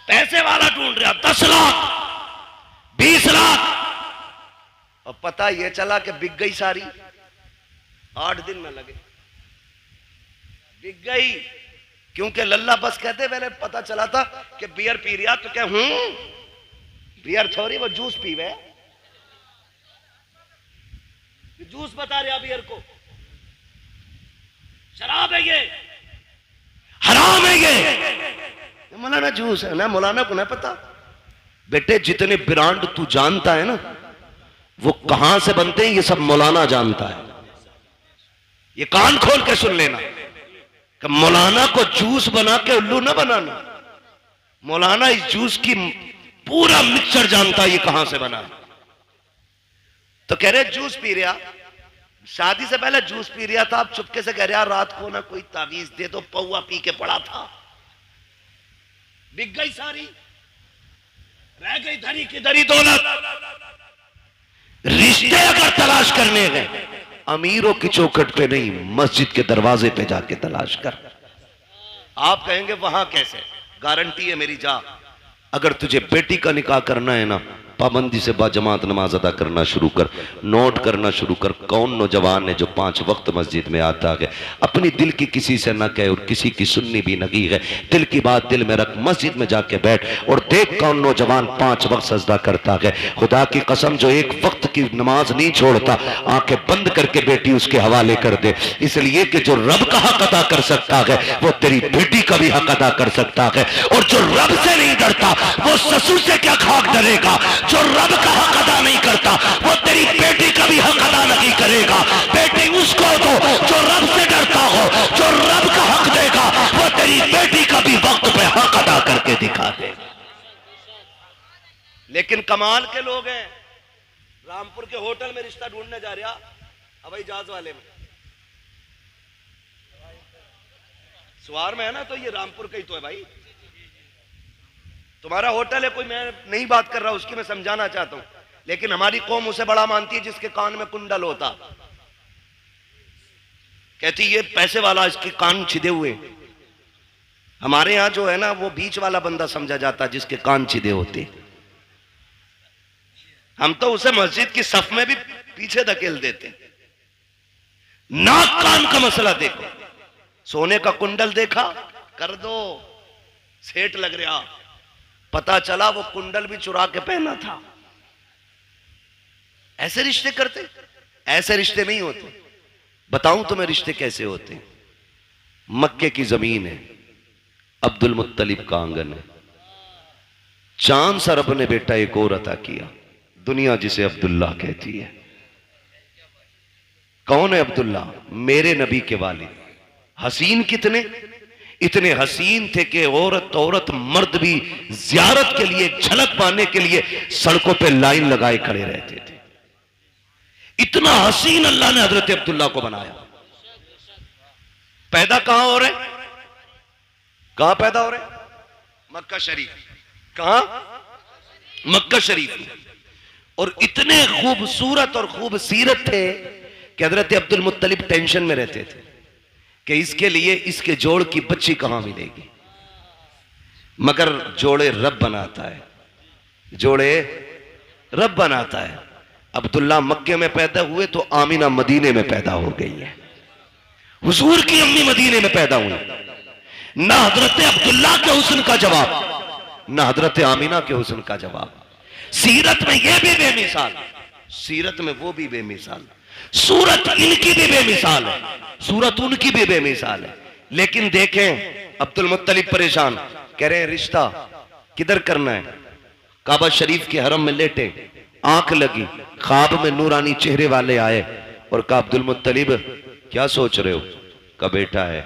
पैसे वाला ढूंढ रहा 10 लाख 20 लाख, और पता ये चला कि बिक गई सारी। 8 दिन में लगे बिक गई। क्योंकि लल्ला बस कहते, पहले पता चला था कि बियर पी रिया, तो क्या बियर थोड़ी, वो जूस पीवे। जूस बता रहा बियर को, शराब है ये, हराम है ये। मौलाना जूस है ना, मौलाना को ना पता। बेटे जितने ब्रांड तू जानता है ना, वो कहां से बनते हैं ये सब मौलाना जानता है। ये कान खोल के सुन लेना कि मौलाना को जूस बना के उल्लू ना बनाना। मौलाना इस जूस की पूरा मिक्सचर जानता है ये कहां से बना है। तो कह रहे जूस पी रहा, शादी से पहले जूस पी रहा था, अब चुपके से कह रहा रात को ना कोई तावीज दे दो, पौवा पी के पड़ा था। बिक गई सारी, रह गई धरी की धरी दौलत। रिश्ते अगर तलाश करने गए, अमीरों की चौखट पे नहीं, मस्जिद के दरवाजे पे जाके तलाश कर। आप कहेंगे वहां कैसे? गारंटी है मेरी, जा। अगर तुझे बेटी का निकाह करना है ना, पाबंदी से बाजमात नमाज अदा करना शुरू कर। नोट करना शुरू कर, कौन नौजवान है जो 5 वक्त मस्जिद में आता है, अपनी दिल की किसी से न कहे और किसी की सुननी भी नहीं है। दिल की बात दिल में रख, मस्जिद में जाके बैठ और देख कौन नौजवान 5 वक्त सजदा करता है। खुदा की कसम जो 1 वक्त की नमाज नहीं छोड़ता, आंखें बंद करके बेटी उसके हवाले कर दे। इसलिए कि जो रब का हक अदा कर सकता है वो तेरी बेटी का भी हक अदा कर सकता है। और जो रब से नहीं डरता वो ससुर से क्या खाक डरेगा। जो रब का हक अदा नहीं करता वो तेरी बेटी का भी हक अदा नहीं करेगा। बेटी उसको दो जो रब से डरता हो, जो रब का हक देगा वो तेरी बेटी का भी वक्त पे हक अदा करके दिखा दे। लेकिन कमाल के लोग हैं, रामपुर के होटल में रिश्ता ढूंढने जा रहा, हवाई जहाज वाले में सवार में है ना, तो ये रामपुर का ही तो है भाई। तुम्हारा होटल है, कोई, मैं नहीं बात कर रहा उसकी, मैं समझाना चाहता हूं। लेकिन हमारी कौम उसे बड़ा मानती है जिसके कान में कुंडल होता। कहती ये पैसे वाला, इसके कान छिदे हुए। हमारे यहां जो है ना, वो बीच वाला बंदा समझा जाता जिसके कान छिदे होते। हम तो उसे मस्जिद की सफ में भी पीछे धकेल देते। नाक कान का मसला देखो, सोने का कुंडल देखा, कर दो, सेठ लग रहा। पता चला वो कुंडल भी चुरा के पहना था। ऐसे रिश्ते करते? ऐसे रिश्ते नहीं होते। बताऊं तुम्हें रिश्ते कैसे होते हैं। मक्के की जमीन है, अब्दुल मुत्तलिब का आंगन है। चांद सा रब ने बेटा एक और अता किया, दुनिया जिसे अब्दुल्ला कहती है। कौन है अब्दुल्ला? मेरे नबी के वालिद। हसीन कितने? इतने हसीन थे कि औरत मर्द भी जियारत के लिए, झलक पाने के लिए सड़कों पे लाइन लगाए खड़े रहते थे। इतना हसीन अल्लाह ने हजरत अब्दुल्ला को बनाया। पैदा कहां हो रहे? कहां पैदा हो रहे? मक्का शरीफ। कहां? मक्का शरीफ में। और इतने खूबसूरत और खूबसीरत थे कि हजरत अब्दुल मुत्तलिब टेंशन में रहते थे कि इसके लिए इसके जोड़ की बच्ची कहां मिलेगी। मगर जोड़े रब बनाता है, जोड़े रब बनाता है। अब्दुल्ला मक्के में पैदा हुए तो आमिना मदीने में पैदा हो गई है। हुजूर की अम्मी मदीने में पैदा हुई। ना हजरत अब्दुल्ला के हुस्न का जवाब, ना हजरत आमिना के हुस्न का जवाब। सीरत में ये भी बेमिसाल, सीरत में वो भी बेमिसाल। सूरत इनकी भी बेमिसाल है, सूरत उनकी भी बेमिसाल है। लेकिन देखें अब्दुल मुत्तलिब परेशान, कह रहे हैं रिश्ता किधर करना है। काबा शरीफ के हरम में लेटे, आंख लगी, ख्वाब में नूरानी चेहरे वाले आए और कहा अब्दुल मुत्तलिब क्या सोच रहे हो? का बेटा है,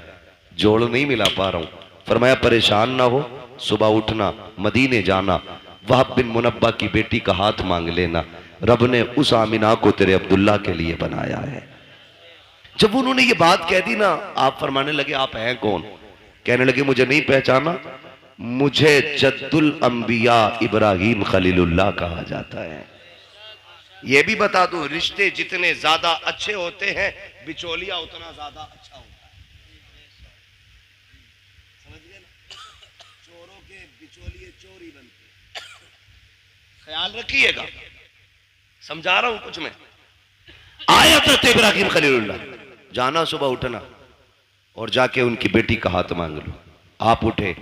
जोड़ नहीं मिला पा रहा हूं। फरमाया परेशान ना हो, सुबह उठना, मदीने जाना, वहाब बिन मुनब्बा की बेटी का हाथ मांग लेना। रब ने उस आमिना को तेरे अब्दुल्ला के लिए बनाया है। जब उन्होंने ये बात कह दी ना, आप फरमाने लगे आप हैं कौन? कहने लगे मुझे नहीं पहचाना, मुझे जद्दुल अंबिया इब्राहिम खलीलुल्लाह कहा जाता है। ये भी बता दूं, रिश्ते जितने ज्यादा अच्छे होते हैं, बिचौलिया उतना ज्यादा अच्छा होता है। समझ गए ना? चोरों के बिचौलिए चोर ही बनते। ख्याल रखिएगा, समझा रहा हूं कुछ मैं। आया था इब्राहिम खलीलुल्लाह, जाना सुबह उठना और जाके उनकी बेटी का हाथ मांग लो। आप उठे,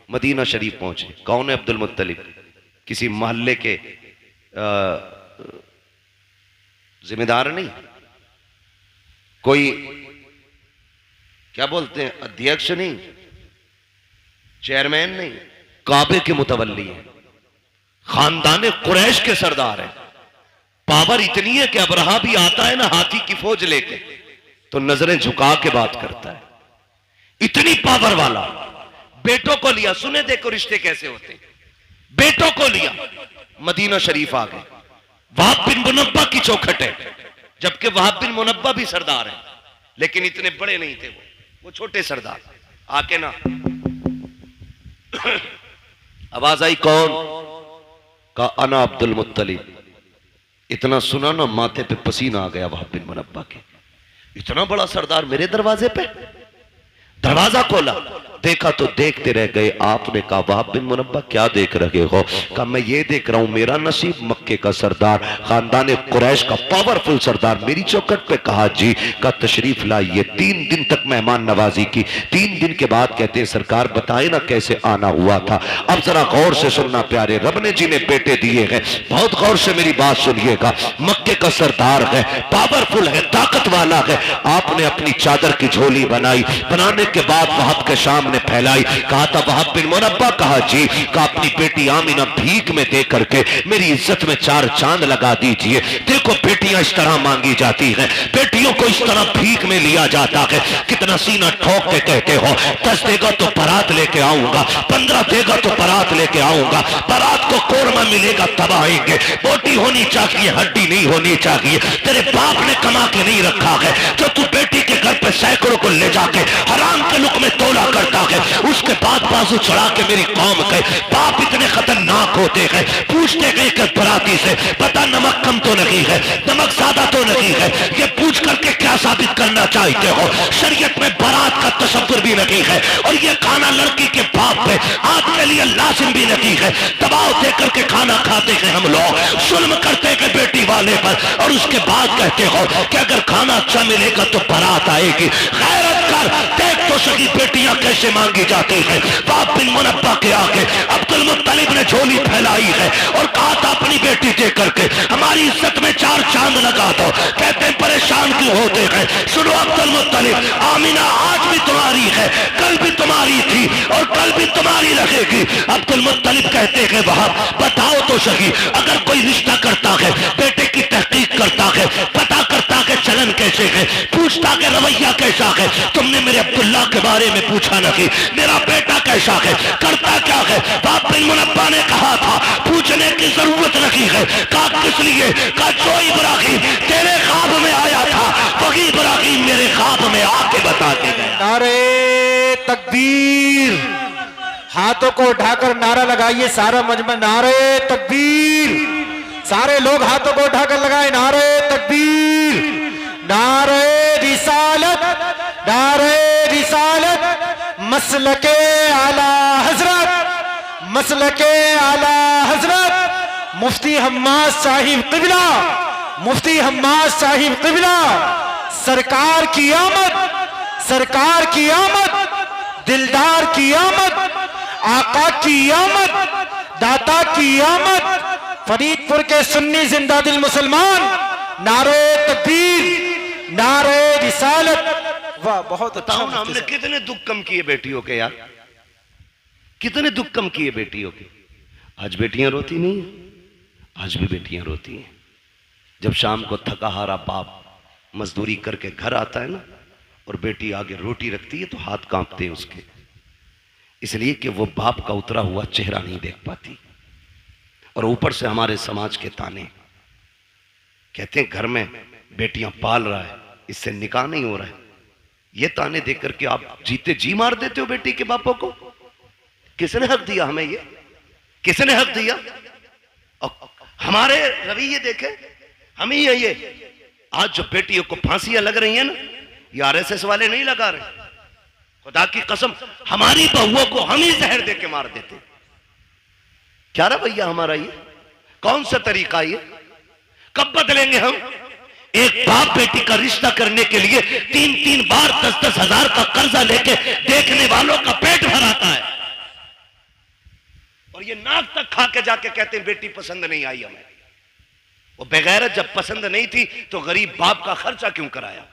मदीना शरीफ पहुंचे। कौन है? अब्दुल मुत्तलिब। किसी मोहल्ले के जिम्मेदार नहीं, कोई क्या बोलते हैं अध्यक्ष नहीं, चेयरमैन नहीं, काबे के मुतवल्ली है, खानदान कुरैश के सरदार है। पावर इतनी है कि अबरहा भी आता है ना हाथी की फौज लेके तो नजरें झुका के बात करता है। इतनी पावर वाला। बेटों को लिया, सुने देखो रिश्ते कैसे होते हैं। बेटों को लिया, मदीना शरीफ आ गए। वहाब बिन मुनब्बा की चौखट है, जबकि वहाब बिन मुनब्बा भी सरदार है, लेकिन इतने बड़े नहीं थे वो छोटे सरदार। आके ना आवाज आई, कौन? का अना अब्दुल मुत्तलिब। इतना सुना ना माथे पे पसीना आ गया वहाब बिन मुनब्बा के। इतना बड़ा सरदार मेरे दरवाजे पे। दरवाजा खोला, देखा तो देखते रह गए। आपने कहा वहाब बिन मुनब्बा क्या देख रहे हो? कहा मैं ये देख रहा हूं मेरा नसीब मक्के का सरदार, खानदान कुरैश का पावरफुल सरदार मेरी चौखट पे। कहा जी। का तशरीफ लाइए। 3 दिन तक मेहमान नवाजी की। 3 दिन के बाद कहते हैं सरकार बताए ना कैसे आना हुआ था। अब जरा गौर से सुनना प्यारे, रब ने जिन्हें बेटे दिए हैं बहुत गौर से मेरी बात सुनिएगा। मक्के का सरदार है, पावरफुल है, ताकत वाला है। आपने अपनी चादर की झोली बनाई, बनाने के बाद वहाब के सामने ने फैलाई। कहा था वहाब बिन मुनब्बा, कहा जी, कहा अपनी बेटी आमिना भीख में दे करके मेरी इज्जत में 4 चांद लगा दीजिए। देखो बेटियां इस तरह मांगी जाती हैं, बेटियों को इस तरह भीख में लिया जाता है। कितना सीना ठोक के कहते हो 10 देगा तो बारात लेके आऊंगा, 15 देगा तो बारात लेके आऊंगा, बारात को कोरमा मिलेगा तब आएंगे। बोटी होनी चाहिए, हड्डी नहीं होनी चाहिए। तेरे बाप ने कमा के नहीं रखा है, जो तू बेटी के घर पे सैकड़ों को ले जाके हराम के लुक में तोला करता है, उसके बाद बाजू चढ़ा के मेरी कौम के बाप इतने खतरनाक होते हैं। पूछते गए कि बराती से बता नमक कम तो नहीं है, नमक ज्यादा तो नहीं है, ये पूछ करके क्या साबित करना चाहते हो? शरीयत में बारात का तसव्वुर भी नहीं है और ये खाना लड़की के बाप पे आज के लिए लाजिम भी नहीं है। दबाव दे करके खाना खाते हैं हम लोग, जुल्म करते हैं बेटी वाले पर, और उसके बाद कहते हो कि अगर खाना अच्छा मिलेगा तो बारात आएगी। गैरत कर, देख तो सही बेटियां कैसे मांगी जाती हैं। बाप बिन मुनब्बा के आगे अब्दुल मुत्तलिब ने झोली फैलाई है और कहा था अपनी बेटी दे करके हमारी इज्जत में 4 चांद लगा दो। कहते हैं परेशान क्यों होते हैं? सुनो अब्दुल मुत्तलिब, आमिना आज भी तुम्हारी है, कल भी तुम्हारी थी और कल भी तुम्हारी रहेगी। अब्दुल मुत्तलिब कहते हैं वहाब बताओ तो सही, अगर कोई रिश्ता करता है, बेटे की तहकीक करता है, पता करता है चलन कैसे है, पूछता है रवैया कैसा है, तुमने मेरे अब्दुल्ला के बारे में पूछा नहीं, मेरा बेटा कैसा है, करता क्या है? बाप बिन मुनब्बा ने कहा था पूछने की जरूरत नहीं है। कहा किस लिए? कहा जो इब्राहिम तेरे ख्वाब में आया था वही इब्राहिम मेरे ख्वाब में आके बता के गया। नारे तकबीर, हाथों को उठाकर नारा लगाइए सारा मजमा, नारे तकबीर। सारे लोग हाथों को उठाकर लगाए नारे तकबीर, नारे रिसालत, नारे रिसालत। मसलके आला हजरत, मसलके आला हजरत मुफ्ती हम्माद साहिब क़िबला, मुफ्ती हम्माद साहिब क़िबला। सरकार की आमद, सरकार की आमद, दिलदार की आमद, आका की आमद, दाता की आमद। फरीदपुर के सुन्नी जिंदा दिल मुसलमान, नारे तकबीर, नारे रिसालत। वाह, बहुत अच्छा। बताओ ना, हमने कितने दुख कम किए बेटियों के यार, कितने दुख कम किए बेटियों के। आज बेटियां रोती नहीं है, आज भी बेटियां रोती हैं। जब शाम को थका हारा बाप मजदूरी करके घर आता है ना और बेटी आगे रोटी रखती है तो हाथ कांपते हैं उसके, इसलिए कि वो बाप का उतरा हुआ चेहरा नहीं देख पाती। और ऊपर से हमारे समाज के ताने, कहते हैं घर में बेटियां पाल रहा है, इससे निकाह नहीं हो रहा है। ये ताने देख करके आप जीते जी मार देते हो बेटी के बापों को। किसने हक दिया हमें? ये किसने हक दिया? और हमारे रवैये देखे हम ही है। ये आज जो बेटियों को फांसियां लग रही हैं ना, ये आरएसएस वाले नहीं लगा रहे, खुदा की कसम हमारी बहुओं को हम ही जहर दे के मार देते। क्या रवैया हमारा ये? कौन सा तरीका ये? कब बदलेंगे हम? एक बाप बेटी का रिश्ता करने के लिए 3-3 बार 10-10 हजार का कर्जा लेके देखने वालों का पेट भराता है और ये नाक तक खा के जाके कहते हैं बेटी पसंद नहीं आई हमें। वो बेगैरत जब पसंद नहीं थी तो गरीब बाप का खर्चा क्यों कराया?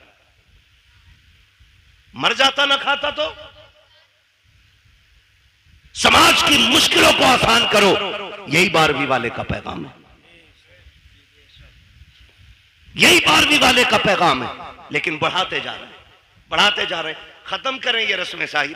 मर जाता ना खाता तो। समाज की मुश्किलों को आसान करो, यही 12वीं वाले का पैगाम है, यही 12वीं वाले का पैगाम है। लेकिन बढ़ाते जा रहे हैं, बढ़ाते जा रहे हैं। खत्म करें ये रस्म साहिब,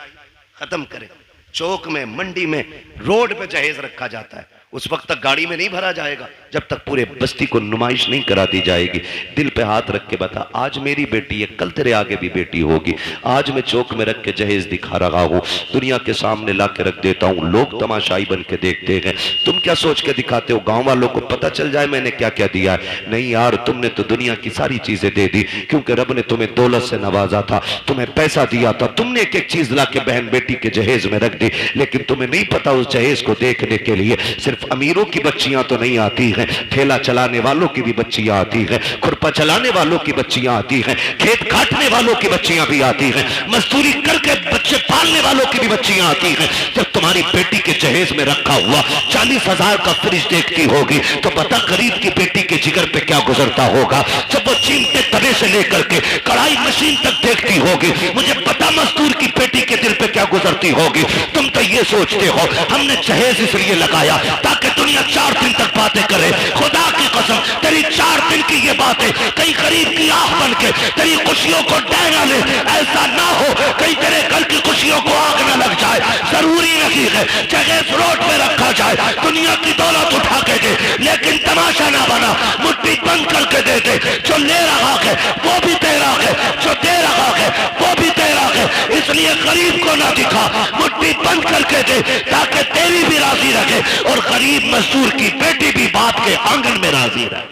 खत्म करें। चौक में, मंडी में, रोड पे जहेज रखा जाता है, उस वक्त तक गाड़ी में नहीं भरा जाएगा जब तक पूरे बस्ती को नुमाइश नहीं करा दी जाएगी। दिल पे हाथ रख के बता, आज मेरी बेटी है, कल तेरे आगे भी बेटी होगी। आज मैं चौक में रख के जहेज दिखा रहा हूँ, दुनिया के सामने ला के रख देता हूँ, लोग तमाशाई बन के देखते हैं। तुम क्या सोच के दिखाते हो? गाँव वालों को पता चल जाए मैंने क्या क्या दिया है? नहीं यार, तुमने तो दुनिया की सारी चीजें दे दी, क्योंकि रब ने तुम्हें दौलत से नवाजा था, तुम्हें पैसा दिया था, तुमने एक एक चीज ला के बहन बेटी के जहेज में रख दी। लेकिन तुम्हें नहीं पता उस जहेज को देखने के लिए सिर्फ अमीरों की बच्चियां तो नहीं आती हैं, ठेला चलाने वालों की भी बच्चियां आती हैं, खुरपा चलाने वालों की बच्चियां आती हैं, खेत काटने वालों की बच्चियां भी आती हैं, मजदूरी करके बच्चे पालने वालों की भी बच्चियां आती हैं। जब तुम्हारी बेटी के जहेज में रखा हुआ 40,000 का फ्रिज देखती होगी तो बता गरीब की बेटी के जिगर पे क्या गुजरता होगा। जब वो चीमते तवे से लेकर के कढ़ाई मशीन तक देखती होगी, मुझे पता मजदूर की बेटी के दिल पे क्या गुजरती होगी। तुम तो ये सोचते हो हमने जहेज इसलिए लगाया ताकि दुनिया 4 दिन तक बातें करे। खुदा की कसम तेरी 4 दिन की ये बातें कहीं गरीब की आंख बन के तेरी खुशियों को डैना ले। ऐसा ना हो कहीं तेरे घर की खुशियों को आग न लग जाए। जरूरी नहीं है जहेज रोड पे रखा जाए, दुनिया की दौलत उठा के दे, लेकिन तमाशा ना बना, मुट्ठी बंद करके दे दे। जो ले रहा है वो भी तेरा है, जो दे रहा है वो भी तेरा है। इसलिए गरीब को ना दिखा, मुट्ठी बंद करके दे ताकि तेरी भी राजी रखे और गरीब मजदूर की बेटी भी बाप के आंगन में राजी रहे।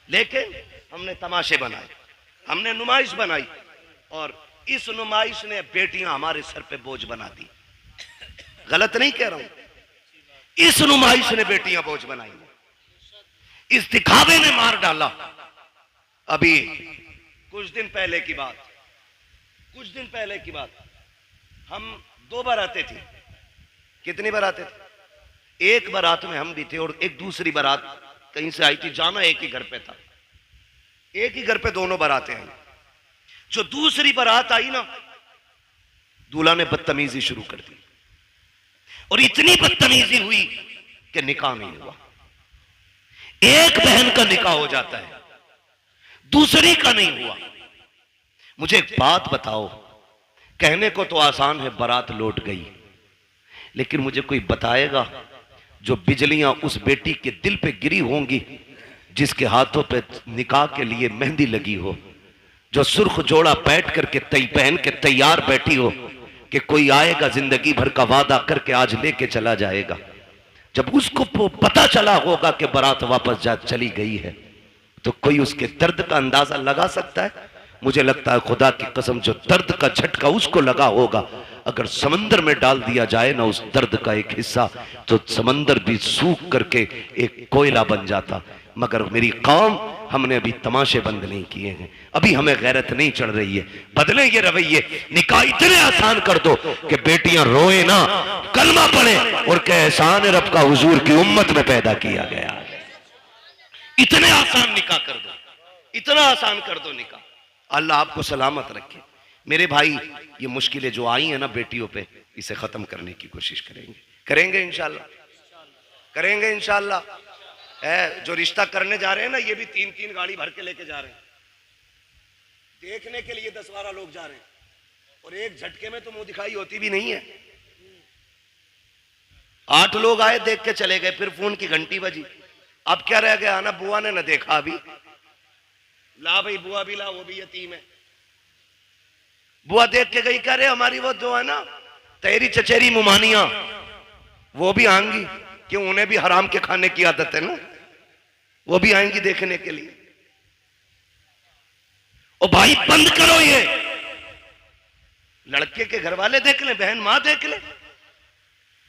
लेकिन हमने तमाशे बनाए, हमने नुमाइश बनाई और इस नुमाइश ने बेटियां हमारे सर पे बोझ बना दी। गलत नहीं कह रहा हूं, इस नुमाइश ने बेटियां बोझ बनाई, इस दिखावे ने मार डाला। अभी कुछ दिन पहले की बात, हम 2 बारातें थी। कितनी बारातें थी? एक बारात में हम भी थे और एक दूसरी बारात कहीं से आई थी। जाना एक ही घर पे था, एक ही घर पे दोनों बारातें आई। जो दूसरी बारात आई ना, दूल्हा ने बदतमीजी शुरू कर दी और इतनी बदतमीजी हुई कि निकाह नहीं हुआ। एक बहन का निकाह हो जाता है, दूसरी का नहीं हुआ। मुझे एक बात बताओ, कहने को तो आसान है बारात लौट गई, लेकिन मुझे कोई बताएगा जो बिजलियां उस बेटी के दिल पे गिरी होंगी जिसके हाथों पे निकाह के लिए मेहंदी लगी हो, जो सुर्ख जोड़ा बैठ करके पहन के तैयार बैठी हो कि कोई आएगा जिंदगी भर का वादा करके आज लेके चला जाएगा। जब उसको पता चला होगा कि बारात वापस जा चली गई है तो कोई उसके दर्द का अंदाजा लगा सकता है? मुझे लगता है खुदा की कसम जो दर्द का झटका उसको लगा होगा, अगर समंदर में डाल दिया जाए ना उस दर्द का एक हिस्सा तो समंदर भी सूख करके एक कोयला बन जाता। मगर मेरी कौम, हमने अभी तमाशे बंद नहीं किए हैं, अभी हमें गैरत नहीं चढ़ रही है। बदले ये रवैये, निकाह इतने आसान कर दो कि बेटियां रोए ना, कलमा पढ़े और कहे एहसान रब का हुजूर की उम्मत में पैदा किया गया। इतने आसान निकाह कर दो, इतना आसान कर दो निकाह। अल्लाह आपको सलामत रखे। मेरे भाई, ये मुश्किलें जो आई हैं ना बेटियों पे, इसे खत्म करने की कोशिश करेंगे इंशाल्लाह, करेंगे इंशाल्लाह। जो रिश्ता करने जा रहे हैं ना, ये भी 3-3 गाड़ी भर के लेके जा रहे हैं, देखने के लिए 10-12 लोग जा रहे हैं और एक झटके में तो मुंह दिखाई होती भी नहीं है। 8 लोग आए, देख के चले गए, फिर फोन की घंटी बजी। अब क्या रह गया ना, बुआ ने न देखा अभी, ला भाई बुआ भी ला, वो भी यतीम है। बुआ देख के गई, कह रहे हमारी वो जो है ना तेरी चचेरी मुमानिया, वो भी आएंगी, क्यों उन्हें भी हराम के खाने की आदत है ना, वो भी आएंगी देखने के लिए। ओ भाई बंद करो ये, लड़के के घर वाले देख ले, बहन मां देख ले,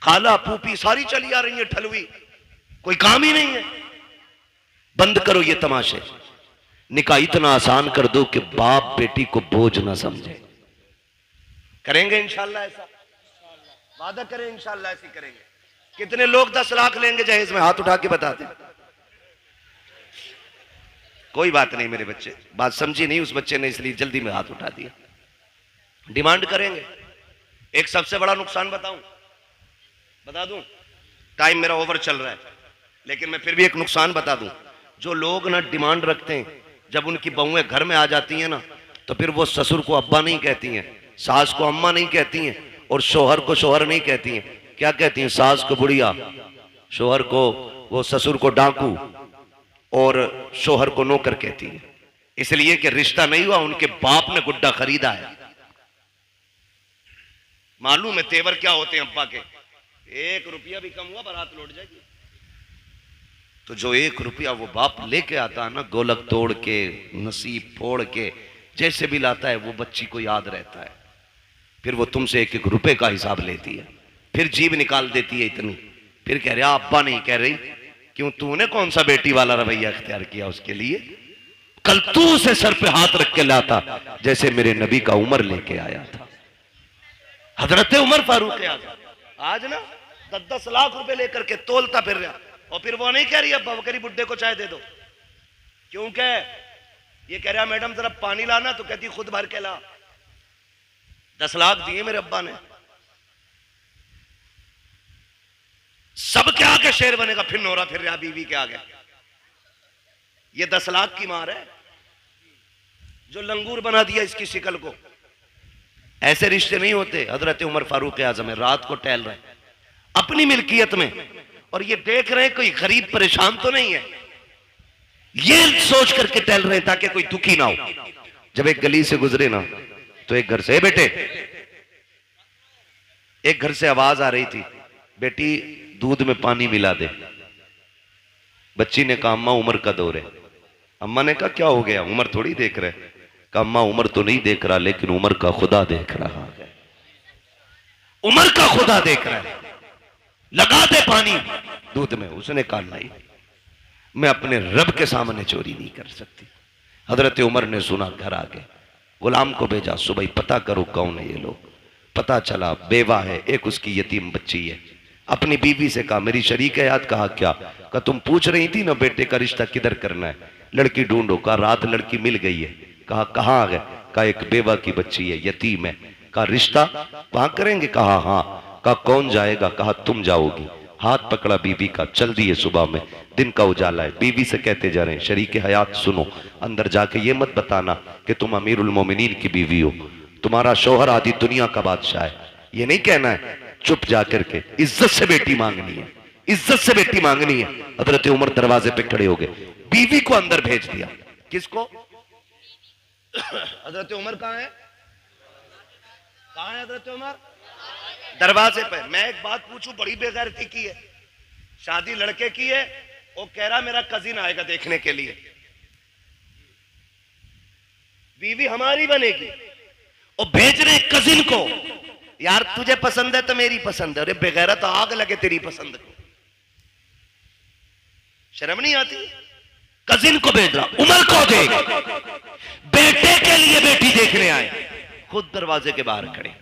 खाला फूफी सारी चली आ रही है ठलवी, कोई काम ही नहीं है। बंद करो ये तमाशे, निकाह इतना आसान कर दो कि बाप बेटी को बोझ ना समझे। करेंगे इंशाल्लाह ऐसा, वादा करें इंशाल्लाह ऐसी करेंगे। कितने लोग 10 लाख लेंगे जहेज में? हाथ उठा के बता दें। कोई बात नहीं मेरे बच्चे, बात समझी नहीं उस बच्चे ने, इसलिए जल्दी में हाथ उठा दिया। डिमांड करेंगे। एक सबसे बड़ा नुकसान बता दूं, टाइम मेरा ओवर चल रहा है, लेकिन मैं फिर भी एक नुकसान बता दूं। जो लोग ना डिमांड रखते हैं, जब उनकी बहुएं घर में आ जाती हैं ना, तो फिर वो ससुर को अब्बा नहीं कहती हैं, सास को अम्मा नहीं कहती हैं और शोहर को शोहर नहीं कहती हैं। क्या कहती हैं? सास को बुढ़िया, शोहर को, वो ससुर को डाकू और शोहर को नौकर कहती है। इसलिए कि रिश्ता नहीं हुआ, उनके बाप ने गुड्डा खरीदा है। मालूम है तेवर क्या होते हैं अब्बा के? 1 रुपया भी कम हुआ बारात लौट जाएगी। तो जो 1 रुपया वो बाप लेके आता है ना, गोलक तोड़ के, नसीब फोड़ के, जैसे भी लाता है, वो बच्ची को याद रहता है। फिर वो तुमसे 1-1 रुपए का हिसाब लेती है, फिर जीभ निकाल देती है इतनी, फिर कह रहे अब्बा नहीं कह रही, क्यों, तूने कौन सा बेटी वाला रवैया इख्तियार किया उसके लिए? कल तू उसे सर पे हाथ रख के लाता जैसे मेरे नबी का उमर लेके आया था। हजरत उमर फारूक आजम आज ना 10-10 लाख रुपए लेकर के तोलता फिर रहा, और फिर वो नहीं कह रही अब बकरी बुड्ढे को चाय दे दो। क्यों कह, ये कह रहा मैडम जरा पानी लाना, तो कहती खुद भर के ला। 10 लाख दिए मेरे अब्बा ने। सबके आगे शेर बनेगा, फिर नोरा फिर रहा बीवी के आगे। ये 10 लाख की मार है जो लंगूर बना दिया इसकी शिकल को। ऐसे रिश्ते नहीं होते। हजरत उमर फारूक आजम है, रात को टहल रहे अपनी मिल्कियत में, और ये देख रहे हैं कोई गरीब परेशान तो नहीं है, ये सोच करके टहल रहे हैं ताकि कोई दुखी ना हो। जब एक गली से गुजरे ना, तो एक घर से, बेटे, एक घर से आवाज आ रही थी, बेटी दूध में पानी मिला दे। बच्ची ने कहा अम्मा उमर का दौर है। अम्मा ने कहा क्या हो गया, उमर थोड़ी देख रहे। कहा अम्मा उमर तो नहीं देख रहा, लेकिन उमर का खुदा देख रहा है। उमर का खुदा देख रहा है, लगा दे पानी दूध में। उसने कहा नहीं, मैं अपने रब के सामने चोरी नहीं कर सकती। हजरत उमर ने सुना, घर आ गए, गुलाम को भेजा, सुबह पता करो कौन है ये लोग। पता चला बेवा है, एक उसकी यतीम बच्ची है। अपनी बीवी से कहा मेरी शरीक है याद। कहा क्या? कहा तुम पूछ रही थी ना बेटे का रिश्ता किधर करना है, लड़की ढूंढो। कहा रात लड़की मिल गई है। कहा कहाँ आ गए? कहा एक बेवा की बच्ची है, यतीम है। कहा रिश्ता वहां करेंगे? कहा हाँ। कहा कौन जाएगा? कहा तुम जाओगी। हाथ पकड़ा बीवी का, चल दिए। सुबह में दिन का उजाला है, बीवी से कहते जा रहे हैं शरीक हयात सुनो, अंदर जाके ये मत बताना कि तुम अमीरुल मोमिनीन की बीवी हो, तुम्हारा शौहर आदि दुनिया का बादशाह है, ये नहीं कहना है। चुप जाकर के इज्जत से बेटी मांगनी है, इज्जत से बेटी मांगनी है। हजरत उमर दरवाजे पे खड़े हो गए, बीवी को अंदर भेज दिया। किसको? हजरत उमर कहाँ है? कहाँ है हजरत उमर? दरवाजे पे। मैं एक बात पूछूं, बड़ी बेगैरती की है, शादी लड़के की है, वो कह रहा मेरा कजिन आएगा देखने के लिए, बीवी हमारी बनेगी, और भेज रहे कजिन को। यार तुझे पसंद है तो मेरी पसंद है। अरे बेगैरत आग लगे तेरी पसंद को, शर्म नहीं आती? कजिन को भेज रहा, उमर को देख, बेटे के लिए बेटी देखने आए, खुद दरवाजे के बाहर खड़े।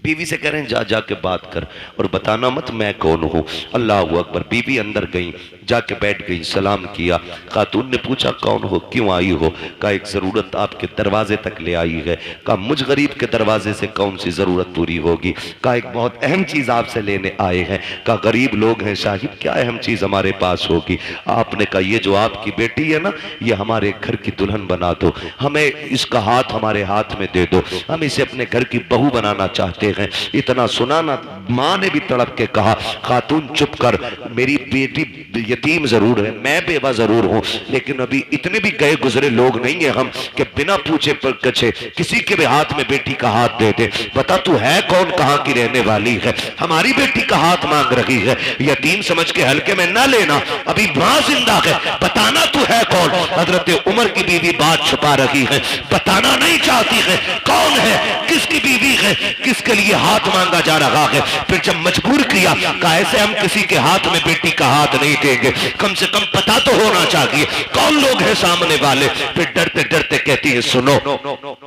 बीवी से कह रहे हैं जा जाके बात कर और बताना मत मैं कौन हूं। अल्लाह अकबर। बीवी अंदर गई, जाके बैठ गई, सलाम किया। खातून ने पूछा कौन हो, क्यों आई हो? कहा एक जरूरत आपके दरवाजे तक ले आई है। कहा मुझ गरीब के दरवाजे से कौन सी जरूरत पूरी होगी? कहा एक बहुत अहम चीज आपसे लेने आए हैं। कहा गरीब लोग हैं साहिब, क्या अहम चीज हमारे पास होगी? आपने कहा ये जो आपकी बेटी है ना, ये हमारे घर की दुल्हन बना दो, हमें इसका हाथ हमारे हाथ में दे दो, हम इसे अपने घर की बहू बनाना चाहते हैं। इतना सुना ना, मां ने भी तड़प के कहा खातून चुप कर, मेरी बेटी यतीम जरूर है, मैं बेवा जरूर हूं, लेकिन अभी इतने भी गए गुजरे लोग नहीं है हम कि बिना पूछे कछे किसी के भी हाथ में बेटी का हाथ दे दे। बता तू है कौन, कहां की रहने वाली है, हमारी बेटी का हाथ मांग रही है। यतीम समझ के हल्के में ना लेना, अभी मां जिंदा है, बताना तू है कौन। हजरत उमर की बीवी बात छुपा रही है, बताना नहीं चाहती है कौन है, किसकी बीवी है, किसके लिए हाथ मांगा जा रहा है। फिर जब मजबूर किया, कहा ऐसे हम किसी के हाथ में बेटी का हाथ नहीं देंगे, कम से कम पता तो होना चाहिए कौन लोग हैं सामने वाले। फिर डरते डरते कहती है सुनो,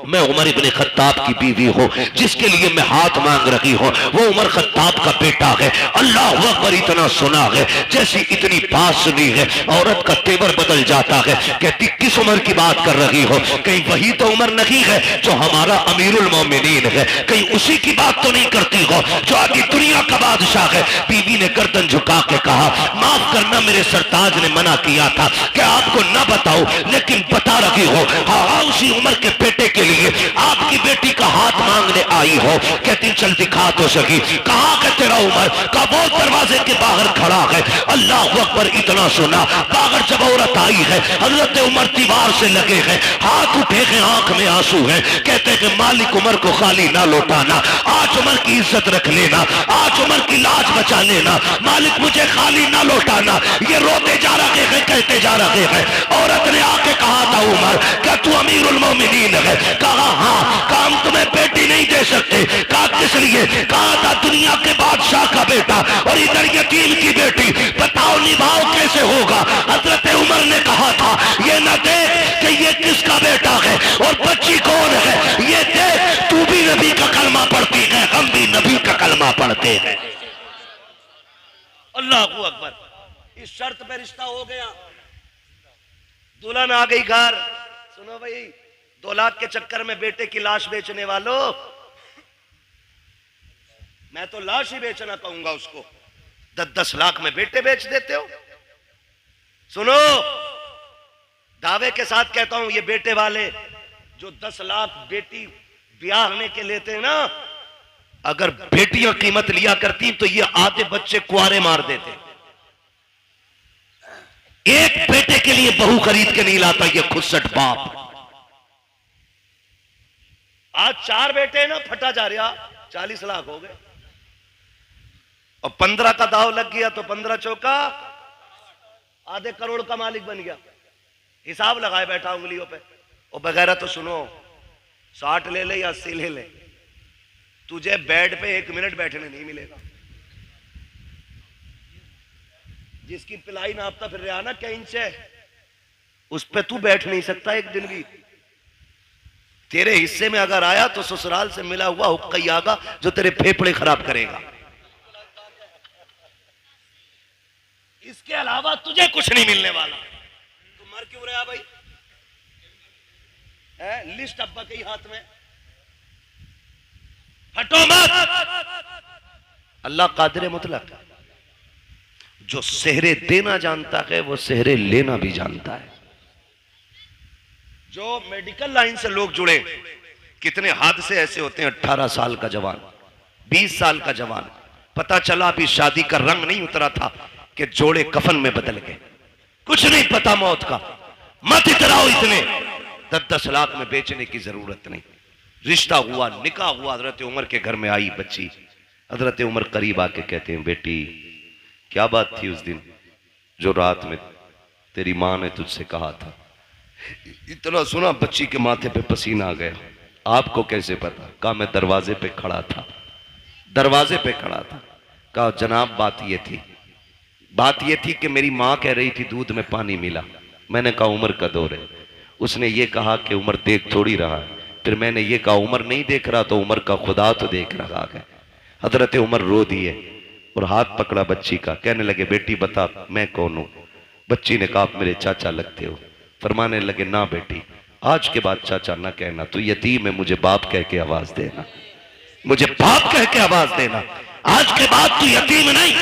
मैं उमर इब्ने खत्ताब की बीवी हूं, जिसके लिए मैं हाथ मांग रही हूं वो उमर खत्ताब का बेटा है। अल्लाह अकबर। इतना सुना है, जैसी इतनी बात सुनी है औरत का तेवर बदल जाता है। कहती किस उमर की बात कर रही हो, कहीं वही तो उमर नहीं है जो हमारा अमीरुल मोमिनीन है, कहीं उसी की बात तो नहीं करती हो जो आगे दुनिया का बादशाह है। बीवी ने गर्दन झुका के कहा माफ करना, मेरे सरताज ने मना किया था कि आपको ना बताओ, लेकिन बता रही हो। हाँ, उसी उमर के बेटे के लिए आपकी बेटी का हाथ मांगने आई हो। कहती चल दिखा तो सकी, कहाँ है तेरा उमर? का वो दरवाजे के बाहर खड़ा है। अल्लाह अकबर। इतना सुना, बाहर जब औरत आई है, हजरत उमर दीवार से लगे हैं, हाथ उठे हैं, आंख में आंसू है। कहते हैं मालिक उमर को खाली ना लौटाना, आज उमर की इज्जत रख लेना, आज उमर की लाज बचा लेना, मालिक मुझे खाली ना लौटाना। ये रोते जा रहे हैं, कहते जा रहे हैं। औरत ने आके कहा था उमर क्या तू अमीरुल मोमिनीन है? कहा हाँ। कहा हम तुम्हें बेटी नहीं दे सकते। कहा किस लिए? कहा था दुनिया के बादशाह का बेटा और इधर यतीम की बेटी, बताओ निभाव कैसे होगा? हजरत उमर ने कहा था ये न देख कि ये किसका बेटा है और बच्ची कौन है, ये देख तू भी नबी का कलमा पढ़ती है, हम भी नबी का कलमा पढ़ते हैं। अल्लाह अकबर। इस शर्त पे रिश्ता हो गया, दुल्हन आ गई घर। सुनो भाई, 2 लाख के चक्कर में बेटे की लाश बेचने वालों, मैं तो लाश ही बेचना कहूंगा उसको। 10-10 लाख में बेटे बेच देते हो। सुनो, दावे के साथ कहता हूं, ये बेटे वाले जो 10 लाख बेटी ब्याहने के लेते हैं ना, अगर बेटियां कीमत लिया करती तो ये आधे बच्चे कुआरे मार देते। एक बेटे के लिए बहू खरीद के नहीं लाता ये खुदसट बाप। आज 4 बेटे ना, फटा जा रहा, 40 लाख हो गए और 15 का दाव लग गया तो 15 चौका आधे करोड़ का मालिक बन गया। हिसाब लगाए बैठा उंगलियों पे। और वगैरह तो सुनो, 60 ले ले या 80 ले ले, तुझे बेड पे 1 मिनट बैठने नहीं मिलेगा। जिसकी पिलाई नापता फिर रहा ना क्या इंच है, उस पे तू बैठ नहीं सकता एक दिन भी। तेरे हिस्से में अगर आया तो ससुराल से मिला हुआ हुक्का ही आगा जो तेरे फेफड़े खराब करेगा। इसके अलावा तुझे कुछ नहीं मिलने वाला। तू मर क्यों रहा भाई? लिस्ट अब्बा के ही हाथ में, हटो मत। अल्लाह कादिर मुतलक, जो सेहरे देना जानता है वो सेहरे लेना भी जानता है। जो मेडिकल लाइन से लोग जुड़े, कितने हादसे ऐसे होते हैं। 18 साल का जवान, 20 साल का जवान, पता चला अभी शादी का रंग नहीं उतरा था कि जोड़े कफन में बदल गए। कुछ नहीं पता मौत का। मत इतराओ इतने। 10-10 लाख में बेचने की जरूरत नहीं। रिश्ता हुआ, निकाह हुआ, हजरत उमर के घर में आई बच्ची। हजरत उमर करीब आके कहते हैं, बेटी क्या बात थी उस दिन जो रात में तेरी माँ ने तुझसे कहा था? इतना सुना बच्ची के माथे पे पसीना आ गया। आपको कैसे पता? कहा मैं दरवाजे पे खड़ा था, दरवाजे पे खड़ा था। कहा जनाब बात ये थी कि मेरी माँ कह रही थी दूध में पानी मिला। मैंने कहा उमर का दौर है। उसने ये कहा कि उमर देख थोड़ी रहा है। फिर मैंने ये कहा उमर नहीं देख रहा तो उमर का खुदा तो देख रहा है। हजरत उमर रो दिए और हाथ पकड़ा बच्ची का। कहने लगे बेटी बता मैं कौन हूं? बच्ची ने कहा आप मेरे चाचा लगते हो। फरमाने लगे ना बेटी, आज के बाद चाचा ना कहना, तू यतीम है, मुझे बाप कह के आवाज देना, मुझे बाप कह के आवाज देना। आज के बाद तू यतीम नहीं,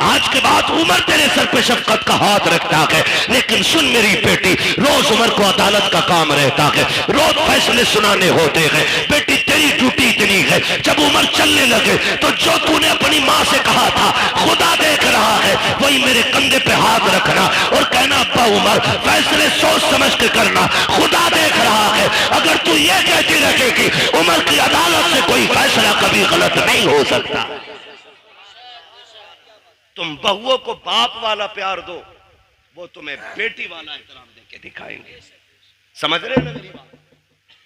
आज के बाद उमर तेरे सर पे शफकत का हाथ रखता है। लेकिन सुन मेरी बेटी, रोज उमर को अदालत का काम रहता है, रोज फैसले सुनाने होते हैं। बेटी तेरी ड्यूटी इतनी है, जब उमर चलने लगे तो जो तूने अपनी माँ से कहा था खुदा देख रहा है, वही मेरे कंधे पे हाथ रखना और कहना अब्बा उमर फैसले सोच समझ के करना, खुदा देख रहा है। अगर तू ये कहती रहेगी उमर की अदालत से कोई फैसला कभी गलत नहीं हो सकता। तुम बहुओं को बाप वाला प्यार दो, वो तुम्हें बेटी वाला एहतराम देके दिखाएंगे। समझ रहे ना मेरी बात?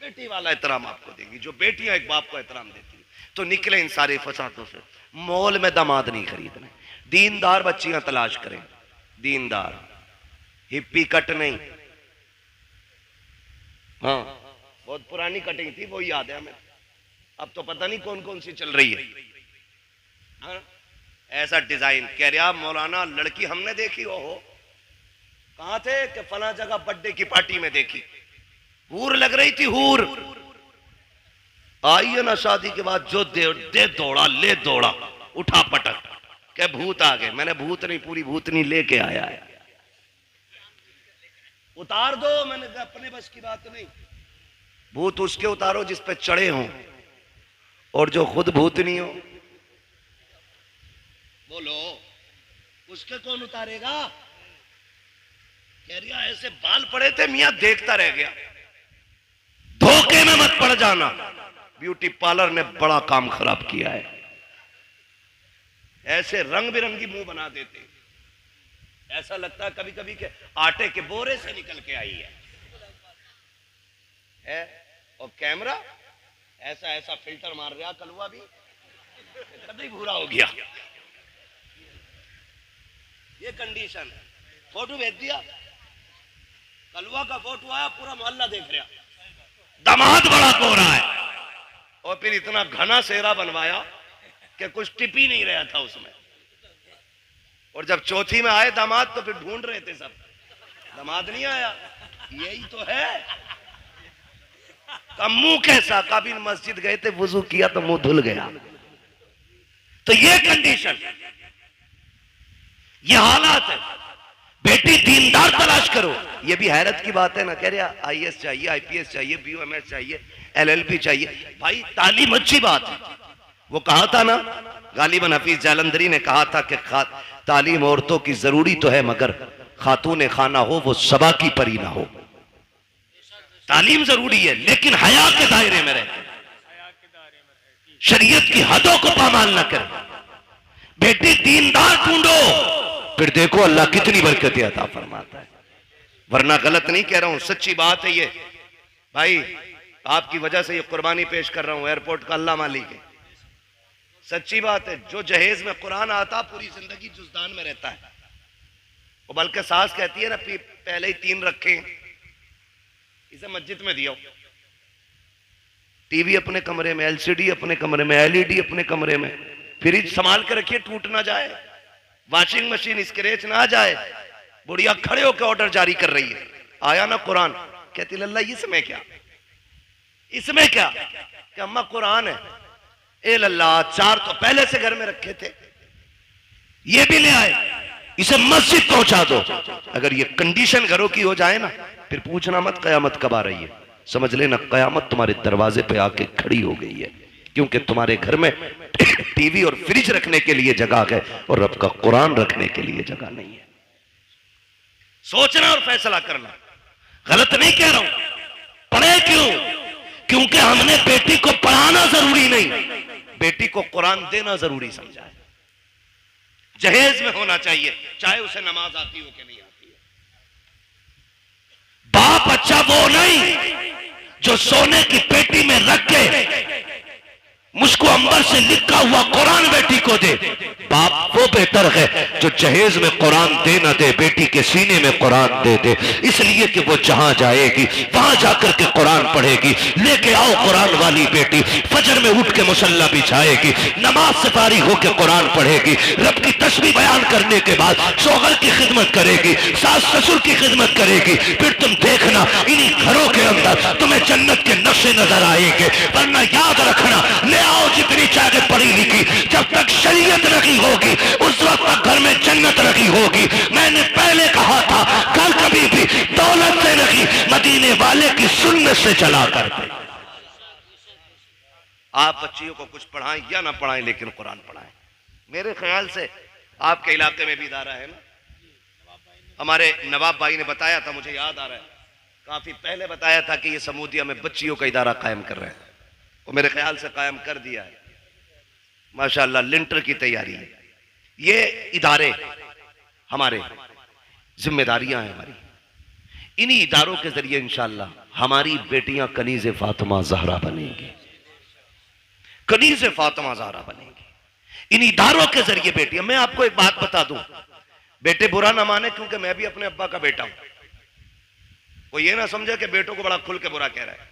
बेटी वाला एहतराम आपको देंगी। जो बेटियां एक बाप को एहतराम देती हैं तो निकले इन सारे फसादों से। मॉल में दामाद नहीं खरीदने, दीनदार बच्चियां तलाश करें, दीनदार, हिप्पी कट नहीं। हाँ, बहुत पुरानी कटिंग थी, वो याद है हमें। अब तो पता नहीं कौन कौन सी चल रही है। हाँ? ऐसा डिजाइन कह रहा मौलाना लड़की हमने देखी। ओहो, कहां थे? कि फला जगह बर्थडे की पार्टी में देखी। हूर लग रही थी, हूर। आई है ना शादी के बाद जो दे दौड़ा, ले दौड़ा, उठा पटक के भूत आ गए। मैंने भूत नहीं, पूरी भूतनी लेके आया है। उतार दो, मैंने कहा अपने बस की बात नहीं। भूत उसके उतारो जिस पे चढ़े हों और जो खुद भूतनी हो। बोलो, उसके कौन उतारेगा? कह रिया ऐसे बाल पड़े थे मियां, देखता रह गया। धोखे में मत पड़ जाना। ब्यूटी पार्लर ने बड़ा काम खराब किया है। ऐसे रंग बिरंगी मुंह बना देते। ऐसा लगता है कभी कभी के आटे के बोरे से निकल के आई है? और कैमरा ऐसा ऐसा फिल्टर मार रहा, कलवा भी कभी भूरा हो गया। ये कंडीशन है। फोटो भेज दिया, कलवा का फोटो आया, पूरा मोहल्ला देख रहा, दामाद बड़ा गोरा है, और फिर इतना घना सेहरा बनवाया कि कुछ टिप ही नहीं रहा था उसमें। और जब चौथी में आए दामाद तो फिर ढूंढ रहे थे सब, दामाद नहीं आया, यही तो है। मुंह कैसा, कभी मस्जिद गए थे, वुजू किया तो मुंह धुल गया। तो ये कंडीशन, ये हालात है। बेटी दीनदार तलाश करो। ये भी हैरत की बात है ना, कह रहा आईएएस चाहिए, आईपीएस चाहिए, बीओएमएस चाहिए, एलएलबी चाहिए। भाई तालीम अच्छी बात है। वो कहा था ना, गालिबन हफीज जालंधरी ने कहा था कि तालीम औरतों की जरूरी तो है, मगर खातून खाना हो वो सबा की परी ना हो। तालीम जरूरी है, लेकिन हया के दायरे में रहे, शरीयत की हदों को पामाल न करे। बेटी दीनदार ढूंढो, फिर देखो अल्लाह कितनी बरकतें अता फरमाता है। वरना गलत नहीं कह रहा हूं, सच्ची बात है ये। भाई आपकी वजह से ये कुर्बानी पेश कर रहा हूं, एयरपोर्ट का अल्लाह मालिक है, सच्ची बात है। जो जहेज में कुरान आता पूरी जिंदगी जुजदान में रहता है। वो बल्कि सास कहती है ना, पहले ही 3 रखे, इसे मस्जिद में दिया, टीवी अपने कमरे में, एलसीडी अपने कमरे में, एलईडी अपने कमरे में, फ्रिज संभाल के रखिए टूट ना जाए, वॉशिंग मशीन स्क्रैच ना जाए। बुढ़िया खड़े होकर ऑर्डर जारी कर रही है, आया ना कुरान, कहती लल्ला इसमें क्या, इसमें क्या, कि अम्मा कुरान है। ए लल्ला 4 तो पहले से घर में रखे थे, ये भी ले आए, इसे मस्जिद पहुंचा दो। अगर ये कंडीशन घरों की हो जाए ना, फिर पूछना मत कयामत कब आ रही है। समझ लेना कयामत तुम्हारे दरवाजे पे आके खड़ी हो गई है, क्योंकि तुम्हारे घर में टीवी और फ्रिज रखने के लिए जगह है और रब का कुरान रखने के लिए जगह नहीं है। सोचना और फैसला करना। गलत नहीं कह रहा हूं। पढ़े क्यों? क्योंकि हमने बेटी को पढ़ाना जरूरी नहीं, बेटी को कुरान देना जरूरी समझा है। जहेज में होना चाहिए, चाहे उसे नमाज आती हो कि नहीं आती है। बाप अच्छा वो नहीं जो सोने की पेटी में रख के मुझको अंबर से लिखा हुआ कुरान बेटी को दे। बाप वो बेहतर है जो जहेज में कुरान दे ना दे, बेटी के सीने में कुरान दे दे, इसलिए कि वो जहां जाएगी वहां जाकर के कुरान पढ़ेगी। लेके आओ कुरान वाली बेटी, फजर में उठ के मुसल्ला बिछाएगी, नमाज से फारिग होकर कुरान पढ़ेगी, रब की तस्बीह बयान करने के बाद शौहर की खिदमत करेगी, सास ससुर की खिदमत करेगी। फिर तुम देखना इन्हीं घरों के अंदर तुम्हें जन्नत के नक्शे नजर आएंगे। वरना याद रखना, ले आओ जितनी चाहे पढ़ी लिखी, जब तक शरीयत नहीं होगी उस वक्त तक घर में जन्नत नहीं होगी। मैंने पहले कहा था, घर कभी भी दौलत से नहीं, मदीने वाले की सुन्नत से चला करते। आप बच्चियों को कुछ पढ़ाएं या ना पढ़ाएं, लेकिन कुरान पढ़ाएं। मेरे ख्याल से आपके इलाके में भी इदारा है ना, हमारे नवाब भाई ने बताया था, मुझे याद आ रहा है, काफी पहले बताया था कि ये समूदिया में बच्चियों का इदारा कायम कर रहे हैं। वो मेरे ख्याल से कायम कर दिया है, माशाल्लाह, लिंटर की तैयारी है। ये इदारे हमारे जिम्मेदारियां हैं हमारी, इन्हीं इदारों के जरिए इंशाल्लाह हमारी बेटियां कनीज़े फातिमा ज़हरा बनेंगी, कनीज़े फातिमा ज़हरा बनेंगी इन इदारों के जरिए बेटियां। मैं आपको एक बात बता दूं, बेटे बुरा ना माने, क्योंकि मैं भी अपने अब्बा का बेटा हूं। वो ये ना समझे कि बेटों को बड़ा खुल के बुरा कह रहा है,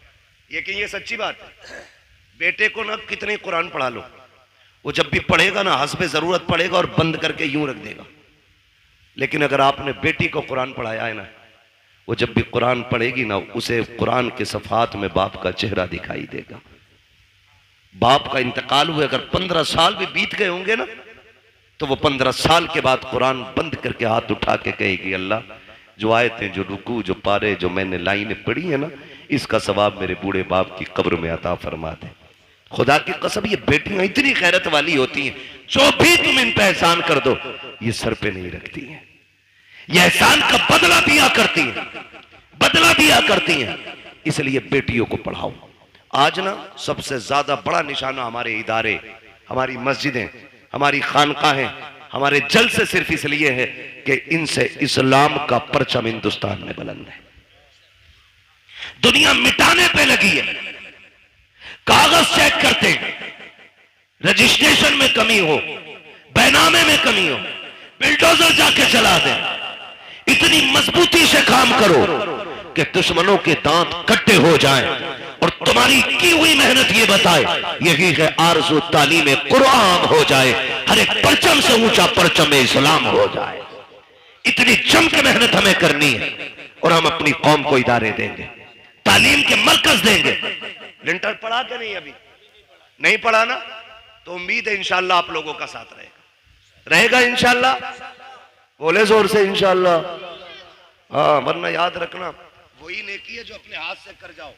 लेकिन ये सच्ची बात है। बेटे को ना कितने कुरान पढ़ा लो, वो जब भी पढ़ेगा ना हस्बे जरूरत पड़ेगा और बंद करके यूं रख देगा। लेकिन अगर आपने बेटी को कुरान पढ़ाया है ना, वो जब भी कुरान पढ़ेगी ना, उसे कुरान के सफात में बाप का चेहरा दिखाई देगा। बाप का इंतकाल हुए अगर 15 साल भी बीत गए होंगे ना, तो वो 15 साल के बाद कुरान बंद करके हाथ उठा के कहेगी, अल्लाह जो आयतें, जो रुकू, जो पारे, जो मैंने लाइनें पढ़ी है ना, इसका सवाब मेरे बूढ़े बाप की कब्र में अता फरमा दे। खुदा की कसम, ये बेटियां इतनी गैरत वाली होती हैं, जो भी तुम इन पे एहसान कर दो ये सर पे नहीं रखती हैं, ये एहसान का बदला दिया करती हैं, बदला दिया करती हैं। इसलिए बेटियों को पढ़ाओ। आज ना सबसे ज्यादा बड़ा निशाना हमारे इदारे, हमारी मस्जिदें, हमारी खानकाहें, हमारे जलसे सिर्फ इसलिए है कि इनसे इस्लाम का परचम हिंदुस्तान में बुलंद है। दुनिया मिटाने पे लगी है, कागज चेक करते हैं, रजिस्ट्रेशन में कमी हो, बैनामे में कमी हो, बिल्डोजर जाके चला दे। इतनी मजबूती से काम करो कि दुश्मनों के दांत कट्टे हो जाएं और तुम्हारी की हुई मेहनत ये बताए यही है आरज़ू तालीम कुरान हो जाए, हर एक परचम से ऊंचा परचम इस्लाम हो जाए। इतनी जम के मेहनत हमें करनी है और हम अपनी कौम को इदारे देंगे, तालीम के मरकज देंगे। लिंटर पढ़ा के नहीं, अभी नहीं पढ़ा ना, तो उम्मीद है इंशाअल्लाह आप लोगों का साथ रहेगा इंशाअल्लाह। बोले जोर से इंशाअल्लाह। हाँ, वरना याद रखना वही नेकी है जो अपने हाथ से कर जाओ,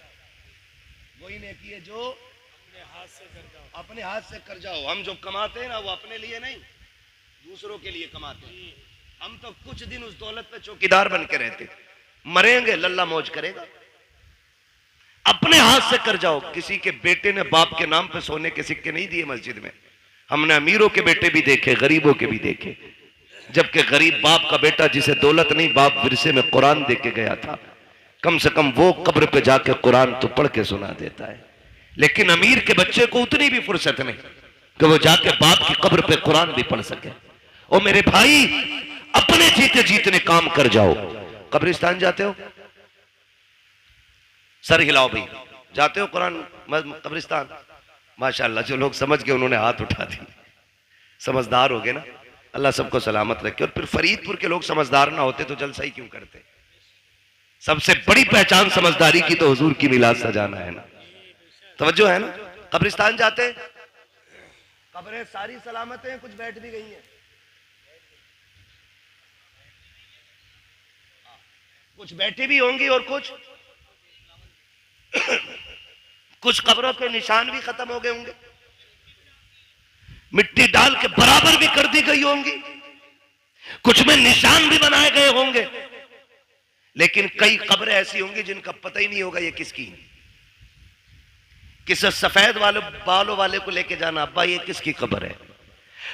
वही नेकी है जो अपने हाथ से कर जाओ। हम जो कमाते हैं ना वो अपने लिए नहीं, दूसरों के लिए कमाते हैं। हम तो कुछ दिन उस दौलत पे चौकीदार बन के रहते, मरेंगे लल्ला मौज करेगा। अपने हाथ से कर जाओ। किसी के बेटे ने बाप के नाम पे सोने के सिक्के नहीं दिए मस्जिद में। हमने अमीरों के बेटे भी देखे, गरीबों के भी देखे, जबकि गरीब बाप का बेटा जिसे दौलत नहीं, बाप विरसे में कुरान दे के गया था, कम से कम वो कब्र पे जाके कुरान तो पढ़ के सुना देता है। लेकिन अमीर के बच्चे को उतनी भी फुर्सत नहीं कि वो जाके बाप की कब्र पे कुरान भी पढ़ सके। ओ मेरे भाई, अपने जीते जीतने काम कर जाओ। कब्रिस्तान जाते हो? सर हिलाओ भाई, जाते हो कुरान कब्रिस्तान? माशाल्लाह, जो लोग समझ गए उन्होंने हाथ उठा दी। समझदार हो गए ना, अल्लाह सबको सलामत रखे। और फिर फरीदपुर के लोग समझदार ना होते तो जलसा ही क्यों करते? सबसे बड़ी पहचान समझदारी की तो हुजूर की मिलाद सजाना है ना। तवज्जो है ना? कब्रिस्तान जाते, कब्रें सारी सलामत हैं, कुछ बैठ भी गई हैं, कुछ बैठी भी होंगी और कुछ कब्रों के निशान भी खत्म हो गए होंगे, मिट्टी डाल के बराबर भी कर दी गई होंगी, कुछ में निशान भी बनाए गए होंगे। लेकिन कई कब्रें ऐसी होंगी जिनका पता ही नहीं होगा ये किसकी। किसी सफेद वाले बालों वाले को लेके जाना, अब्बा ये किसकी कब्र है?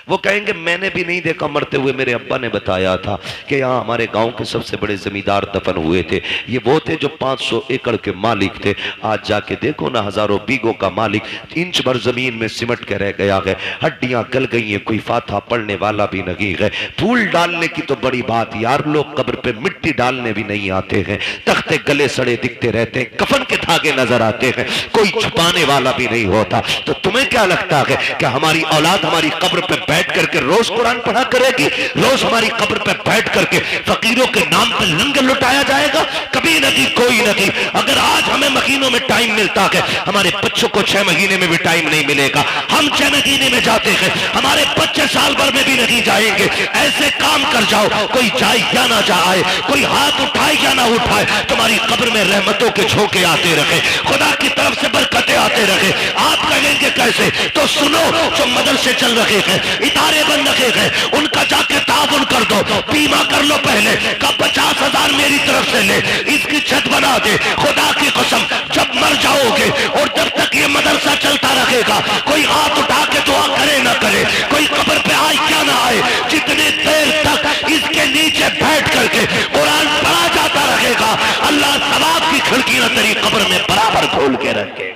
वो कहेंगे मैंने भी नहीं देखा मरते हुए, मेरे अब्बा ने बताया था कि यहाँ हमारे गांव के सबसे बड़े जमींदार दफन हुए थे। ये वो थे जो 500 एकड़ के मालिक थे। आज जाके देखो ना, हजारों बीघों का मालिक इंच भर जमीन में सिमट के रह गया है, हड्डियां गल गई हैं, कोई फाथा पड़ने वाला भी नहीं है। फूल डालने की तो बड़ी बात यार, लोग कब्र पे मिट्टी डालने भी नहीं आते हैं, तख्ते गले सड़े दिखते रहते हैं, कफन के धागे नजर आते हैं, कोई छुपाने वाला भी नहीं होता। तो तुम्हें क्या लगता है कि हमारी औलाद हमारी कब्र पे बैठ करके रोज कुरान पढ़ा करेगी? रोज हमारी कब्र पे बैठ करके फकीरों के नाम पे लंगर लुटाया जाएगा? कभी नहीं, कोई नहीं। अगर आज हमें महीनों में टाइम मिलता है, हमारे बच्चों को 6 महीने में भी टाइम नहीं मिलेगा। हम 6 महीने में जाते हैं, हमारे बच्चे साल भर में भी नहीं जाएंगे। ऐसे काम कर जाओ, कोई जाए या ना जाए, कोई हाथ उठाए या ना उठाए, तुम्हारी कब्र में रहमतों के झोंके आते रहे, खुदा की तरफ से बरकतें आते रहे। आप कहेंगे कैसे? तो सुनो, जो मदरसे चल रहे हैं, इदारे बन रखे हैं, उनका जाके ताउन कर दो, बीमा कर लो पहले का 50,000 मेरी तरफ से ले, इसकी छत बना दे। खुदा की कसम, जब मर जाओगे और जब तक ये मदरसा चलता रहेगा, कोई हाथ उठा के दुआ करे ना करे, कोई कब्र पे आए क्या ना आए, जितनी देर तक इसके नीचे बैठ करके कुरान पढ़ा जाता रहेगा, अल्लाह सवाब की खिड़कियां तेरी कब्र में बराबर खोल के रखे।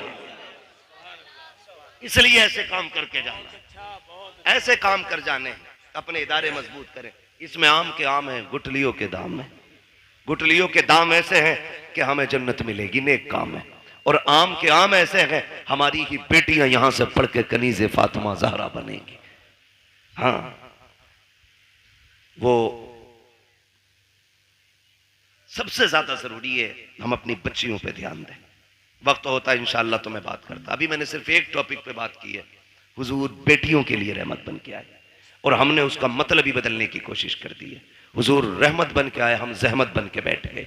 इसलिए ऐसे काम करके जाना, ऐसे काम कर जाने, अपने इदारे मजबूत करें। इसमें आम के आम हैं, गुठलियों के दाम हैं। गुठलियों के दाम ऐसे हैं कि हमें जन्नत मिलेगी, नेक काम है। और आम के आम ऐसे हैं, हमारी ही बेटियां यहां से पढ़ के कनीज़े फातिमा ज़हरा बनेगी। हाँ, वो सबसे ज्यादा जरूरी है हम अपनी बच्चियों पे ध्यान दें। वक्त होता है इंशाअल्लाह तो मैं बात करता, अभी मैंने सिर्फ एक टॉपिक पे बात की है। हुजूर बेटियों के लिए रहमत बन के आए और हमने उसका मतलब ही बदलने की कोशिश कर दी है। हुजूर रहमत बन के आए, हम जहमत बन के बैठ गए।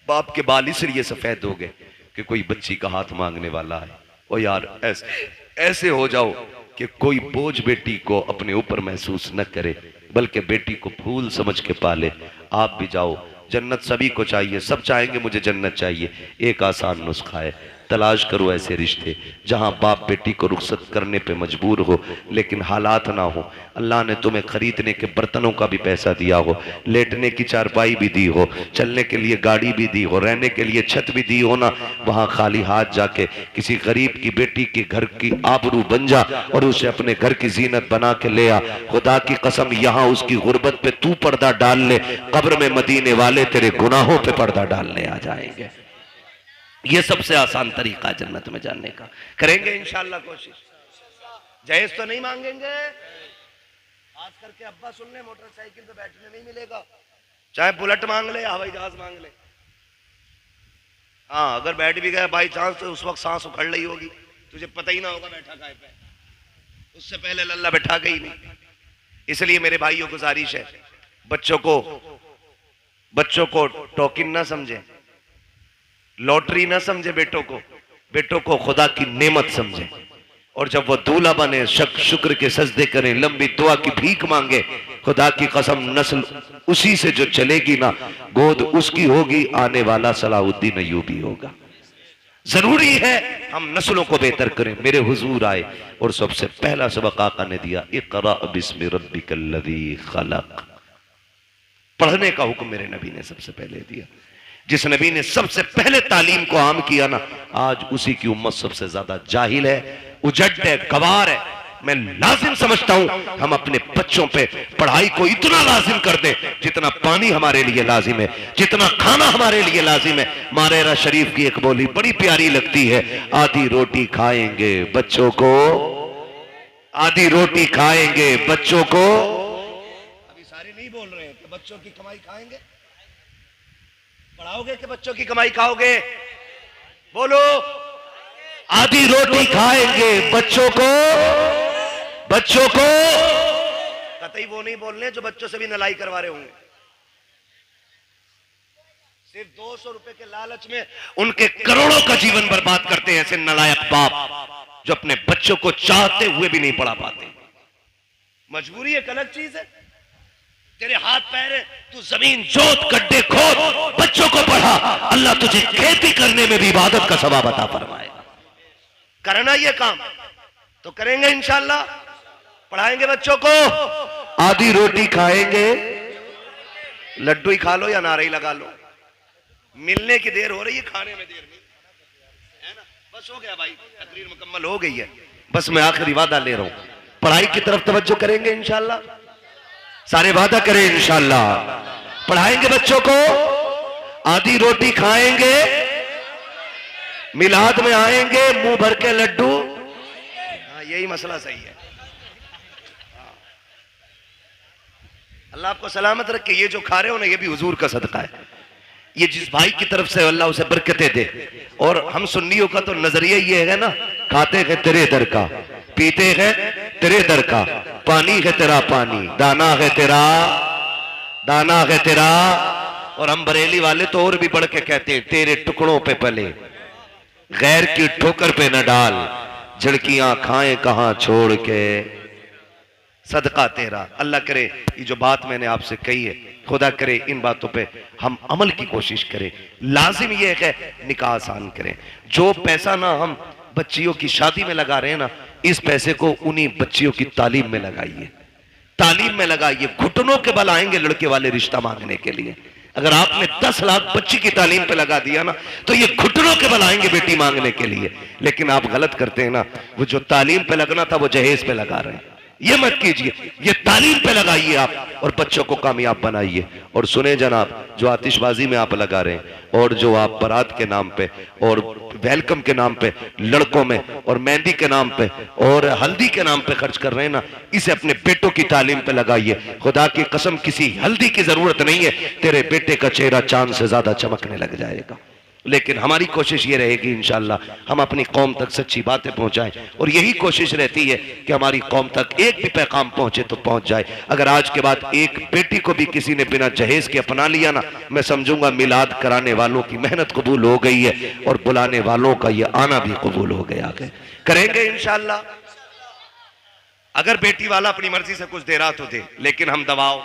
बाप के बाल इसलिए सफेद हो गए कि कोई बच्ची का हाथ मांगने वाला है। ओ यार, ऐसे हो जाओ कि कोई बोझ बेटी को अपने ऊपर महसूस न करे, बल्कि बेटी को फूल समझ के पाले। आप भी जाओ, जन्नत सभी को चाहिए, सब चाहेंगे मुझे जन्नत चाहिए। एक आसान नुस्खा है, तलाश करो ऐसे रिश्ते जहां बाप बेटी को रुखसत करने पे मजबूर हो लेकिन हालात ना हो। अल्लाह ने तुम्हें खरीदने के बर्तनों का भी पैसा दिया हो, लेटने की चारपाई भी दी हो, चलने के लिए गाड़ी भी दी हो, रहने के लिए छत भी दी हो ना, वहां खाली हाथ जाके किसी गरीब की बेटी के घर की आबरू बन जा और उसे अपने घर की जीनत बना के ले आ। खुदा की कसम यहां उसकी गुर्बत पे तू पर्दा डाल ले, कब्र में मदीने वाले तेरे गुनाहों पे पर्दा डालने आ जाएंगे। ये सबसे आसान तरीका जन्नत में जाने का। करेंगे इंशाअल्लाह कोशिश। जहेज तो नहीं मांगेंगे। आज करके अब्बा सुन ले, मोटरसाइकिल पे बैठने नहीं मिलेगा, चाहे बुलेट मांग ले या हवाई जहाज मांग ले। हाँ, अगर बैठ भी गया बाई चांस तो उस वक्त सांस उखड़ रही होगी, तुझे पता ही ना होगा बैठा काय पे, उससे पहले लल्ला बैठा गई नहीं। इसलिए मेरे भाइयों गुजारिश है, बच्चों को टोकन ना समझे, लॉटरी ना समझे, बेटों को खुदा की नेमत समझे। और जब वो दूल्हा बने शुक्र के सजदे करें, लंबी दुआ की भीख मांगे। खुदा की कसम नस्ल उसी से जो चलेगी ना, गोद उसकी होगी, आने वाला सलाहुद्दीन अय्यूबी होगा। जरूरी है हम नस्लों को बेहतर करें। मेरे हुजूर आए और सबसे पहला सबक आका ने दिया, इक़रा बिस्मि रब्बिकल्लज़ी खलक़। पढ़ने का हुक्म मेरे नबी ने सबसे पहले दिया। जिस नबी ने सबसे पहले तालीम को आम किया ना, आज उसी की उम्मत सबसे ज्यादा जाहिल है, उजड़ है, गवार है। मैं लाजिम समझता हूं हम अपने बच्चों पे पढ़ाई को इतना लाजिम कर दें जितना पानी हमारे लिए लाजिम है, जितना खाना हमारे लिए लाजिम है। मारेरा शरीफ की एक बोली बड़ी प्यारी लगती है, आधी रोटी खाएंगे बच्चों को, आधी रोटी खाएंगे बच्चों को। अभी सारे नहीं बोल रहे हैं कि बच्चों की कमाई खाएंगे, पढ़ाओगे कि बच्चों की कमाई खाओगे? बोलो। आधी रोटी खाएंगे बच्चों को कतई वो नहीं बोल रहे जो बच्चों से भी नलाई करवा रहे होंगे। सिर्फ 200 रुपए के लालच में उनके करोड़ों का जीवन बर्बाद करते हैं ऐसे नलायक बाप जो अपने बच्चों को चाहते हुए भी नहीं पढ़ा पाते। मजबूरी एक अलग चीज है, तेरे हाथ पैर है, तू जमीन जोत गड्ढे खोद, बच्चों को पढ़ा, अल्लाह तुझे खेती करने में भी इबादत का सवाब अता फरमाएगा। करना ये काम तो करेंगे इंशाअल्लाह, पढ़ाएंगे बच्चों को। आधी रोटी खाएंगे, लड्डू ही खा लो या नारे ही लगा लो, मिलने की देर हो रही है, खाने में देर नहीं है ना। बस हो गया भाई, तकरीर मुकम्मल हो गई है। बस मैं आखिरी वादा ले रहा हूं, पढ़ाई की तरफ तवज्जो करेंगे इंशाअल्लाह, सारे वादा करें इंशाअल्लाह। पढ़ाएंगे बच्चों को, आधी रोटी खाएंगे, मिलाद में आएंगे मुंह भर के लड्डू। हाँ, यही मसला सही है। अल्लाह आपको सलामत रखे। ये जो खा रहे हो ना, ये भी हुजूर का सदका है। ये जिस भाई की तरफ से अल्लाह उसे बरकतें दे। और हम सुन्नियों का तो नजरिया ये है ना, खाते हैं तेरे दर का, पीते हैं तेरे दर का, पानी है तेरा पानी, दाना है तेरा। और हम बरेली वाले तो और भी बढ़ के कहते हैं, तेरे टुकड़ों पे पले, गैर की ठोकर पे न डाल, झड़कियां खाएं कहां छोड़ के, सदका तेरा। अल्लाह करे ये जो बात मैंने आपसे कही है, खुदा करे इन बातों पे हम अमल की कोशिश करें। लाजिम ये है निकाह आसान करें। जो पैसा ना हम बच्चियों की शादी में लगा रहे हैं ना, इस पैसे को उन्हीं बच्चियों की तालीम में लगाइए, तालीम में लगाइए। घुटनों के बल आएंगे लड़के वाले रिश्ता मांगने के लिए। अगर आपने 10 लाख बच्ची की तालीम पे लगा दिया ना, तो ये घुटनों के बल आएंगे बेटी मांगने के लिए। लेकिन आप गलत करते हैं ना, वो जो तालीम पे लगना था वो जहेज पे लगा रहे हैं। ये मत कीजिए, ये तालीम पे लगाइए आप और बच्चों को कामयाब बनाइए। और सुने जनाब, जो आतिशबाजी में आप लगा रहे हैं और जो आप बारात के नाम पे और वेलकम के नाम पे लड़कों में और मेहंदी के नाम पे और हल्दी के नाम पे खर्च कर रहे हैं ना, इसे अपने बेटों की तालीम पे लगाइए। खुदा की कसम किसी हल्दी की जरूरत नहीं है, तेरे बेटे का चेहरा चांद से ज्यादा चमकने लग जाएगा। लेकिन हमारी कोशिश ये रहेगी इंशाअल्लाह हम अपनी कौम तक सच्ची बातें पहुंचाएं। और यही कोशिश रहती है कि हमारी कौम तक एक भी पैगाम पहुंचे तो पहुंच जाए। अगर आज के बाद एक बेटी को भी किसी ने बिना जहेज के अपना लिया ना, मैं समझूंगा मिलाद कराने वालों की मेहनत कबूल हो गई है और बुलाने वालों का ये आना भी कबूल हो गया है। करेंगे इंशाअल्लाह। अगर बेटी वाला अपनी मर्जी से कुछ दे रहा तो दे, लेकिन हम दबाव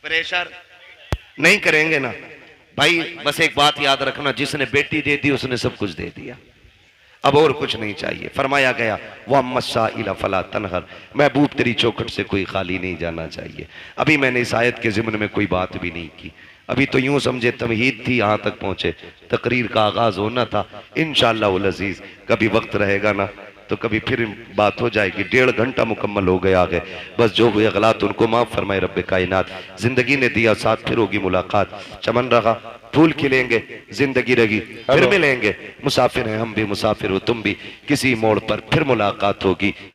प्रेशर नहीं करेंगे ना। भाई बस एक बात याद रखना, जिसने बेटी दे दी उसने सब कुछ दे दिया, अब और कुछ नहीं चाहिए। फरमाया गया वह मस्सा इला फला तनहर, महबूब तेरी चौखट से कोई खाली नहीं जाना चाहिए। अभी मैंने इस आयत के ज़िम्न में कोई बात भी नहीं की, अभी तो यूं समझे तमहीद थी, यहाँ तक पहुंचे, तकरीर का आगाज होना था। इंशाअल्लाह अज़ीज़ कभी वक्त रहेगा ना तो कभी फिर बात हो जाएगी। 1.5 घंटा मुकम्मल हो गया आगे, बस जो हुए गलत उनको माफ़ फरमाए रब्बे कायनात। जिंदगी ने दिया साथ, फिर होगी मुलाकात। चमन रहा फूल खिलेंगे, जिंदगी रही फिर मिलेंगे। मुसाफिर हैं हम भी, मुसाफिर हो तुम भी, किसी मोड़ पर फिर मुलाकात होगी।